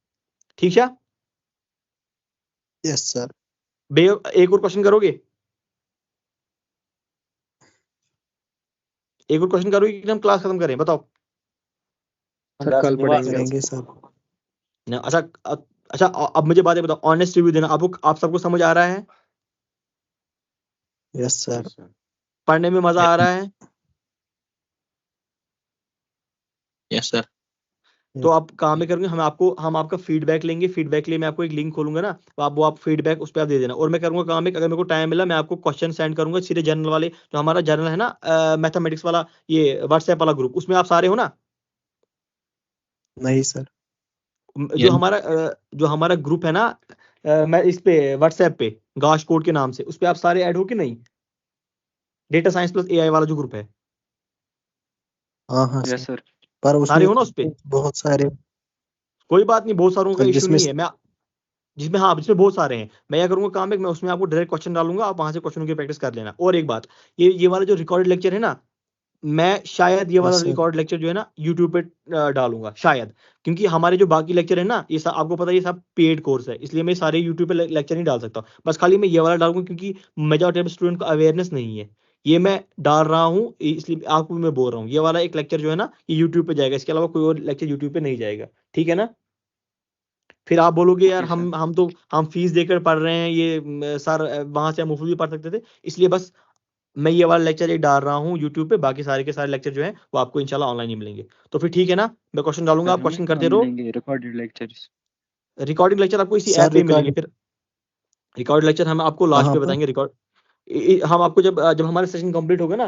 ठीक है। Yes sir. एक और क्वेश्चन करोगे, एक और क्वेश्चन करोगे कि हम क्लास खत्म करें, बताओ। सर कल पढ़ेंगे। करेंगे सर। ना अच्छा अच्छा अब मुझे बातें बताओ, ऑनेस्ट रिव्यू देना, आपको आप सबको समझ आ रहा है, यस सर। पढ़ने में मजा आ रहा है, यस सर। तो आप काम में करेंगे, हम आपका फीडबैक लेंगे। फीडबैक के लिए मैं आपको एक लिंक खोलूंगा ना, तो आप फीडबैक उस पर आप दे देना। और मैं करूंगा काम एक, अगर मेरे को टाइम मिला मैं आपको क्वेश्चन सेंड करूंगा सीधे जर्नल वाले, जो हमारा जर्नल है ना मैथमेटिक्स वाला, ये व्हाट्सएप वाला ग्रुप, उसमें आप सारे हो ना। नहीं सर। जो हमारा ग्रुप है ना मैं इस पे व्हाट्सएप पे गाश कोड के नाम से, उस पे आप सारे ऐड हो कि नहीं, डेटा साइंस प्लस एआई वाला जो ग्रुप है, हाँ हाँ यस सर। सर। पर सारे उसमें हो ना उस पे। बहुत सारे कोई बात नहीं, बहुत सारों का इशू जिसमें नहीं है। मैं जिसमें बहुत सारे हैं, मैं क्या करूंगा काम है, मैं उसमें आपको डायरेक्ट क्वेश्चन डालूंगा, आप वहां से क्वेश्चनों की प्रैक्टिस कर लेना। और एक बात, ये वाला जो रिकॉर्डेड लेक्चर है ना, मैं शायद ये वाला यस सर। रिकॉर्ड लेक्चर जो है ना यूट्यूब पे डालूंगा शायद, क्योंकि हमारे जो बाकी लेक्चर है ना, ये सब आपको पता है ये सब पेड कोर्स है, इसलिए मैं सारे यूट्यूब पे लेक्चर नहीं डाल सकता। बस खाली मैं ये वाला डालूंगा, क्योंकि मेजॉरिटी ऑफ स्टूडेंट को अवेयरनेस नहीं है, ये मैं डाल रहा हूँ, इसलिए आपको भी मैं बोल रहा हूँ ये वाला एक लेक्चर जो है ना ये यूट्यूब पे जाएगा, इसके अलावा कोई और लेक्चर यूट्यूब पे नहीं जाएगा, ठीक है ना। फिर आप बोलोगे यार ओके सर। हम फीस देकर पढ़ रहे हैं, ये सर वहां से हम मुफ्त भी पढ़ सकते थे, इसलिए बस मैं ये वाला लेक्चर एक डाल रहा हूँ यूट्यूब पे, बाकी सारे के सारे लेक्चर जो हैं वो आपको इंशाल्लाह ऑनलाइन ही मिलेंगे। तो फिर ठीक है ना, मैं क्वेश्चन डालूंगा, सर आप हमें क्वेश्चन कहाँ करते रहो। मिलेंगे रिकॉर्डेड लेक्चर्स? रिकॉर्डिंग लेक्चर आपको इसी सर ऐप पे ही मिलेंगे। रिकॉर्ड फिर रिकॉर्ड लेक्चर हम आपको लास्ट कहाँ पे पर? बताएंगे। हम आपको जब हमारा सेशन कंप्लीट होगा ना,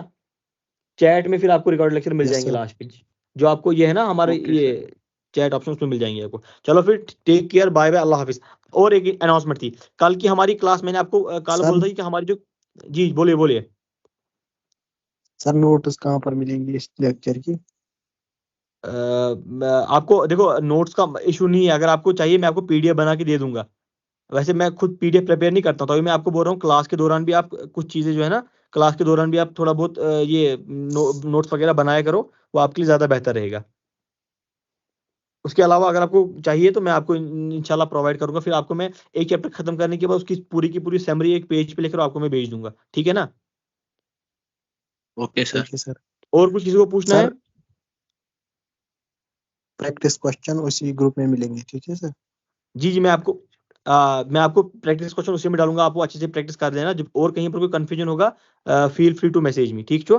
चैट में फिर आपको रिकॉर्ड लेक्चर मिल यस जाएंगे सर। लास्ट पे, जो आपको ये है ना हमारे ओके ये सर। चैट ऑप्शन उसमें मिल जाएंगे आपको। चलो फिर टेक केयर, बाय बाय, अल्लाह हाफिज। और एक अनाउंसमेंट थी, कल की हमारी क्लास, मैंने आपको कल सर बोला था कि हमारी जो, जी बोलिए बोलिए। सर नोट्स कहाँ पर मिलेंगे इस लेक्चर की? आपको देखो नोट्स का इशू नहीं है, अगर आपको चाहिए मैं आपको पीडीएफ बना के दे दूंगा। वैसे मैं खुद पीडीएफ प्रिपेयर नहीं करता हूँ, तो मैं आपको बोल रहा हूँ क्लास के दौरान भी आप कुछ चीजें जो है ना, क्लास के दौरान भी आप थोड़ा बहुत ये नोट्स वगैरह बनाया करो, वो आपके लिए ज्यादा बेहतर रहेगा। उसके अलावा अगर आपको चाहिए तो मैं आपको इंशाल्लाह प्रोवाइड करूंगा। फिर आपको मैं एक चैप्टर खत्म करने के बाद उसकी पूरी की पूरी समरी एक पेज पे लेकर आपको मैं भेज दूंगा, ठीक है ना। Okay sir. ठीक है सर। और कुछ किसी को पूछना है? सर प्रैक्टिस क्वेश्चन उसी ग्रुप में मिलेंगे, ठीक है सर? जी जी, मैं आपको प्रैक्टिस क्वेश्चन उसी में डालूंगा, आप वो अच्छे से प्रैक्टिस कर देना। जब और कहीं पर कोई कंफ्यूजन होगा, feel free to message me, ठीक छो।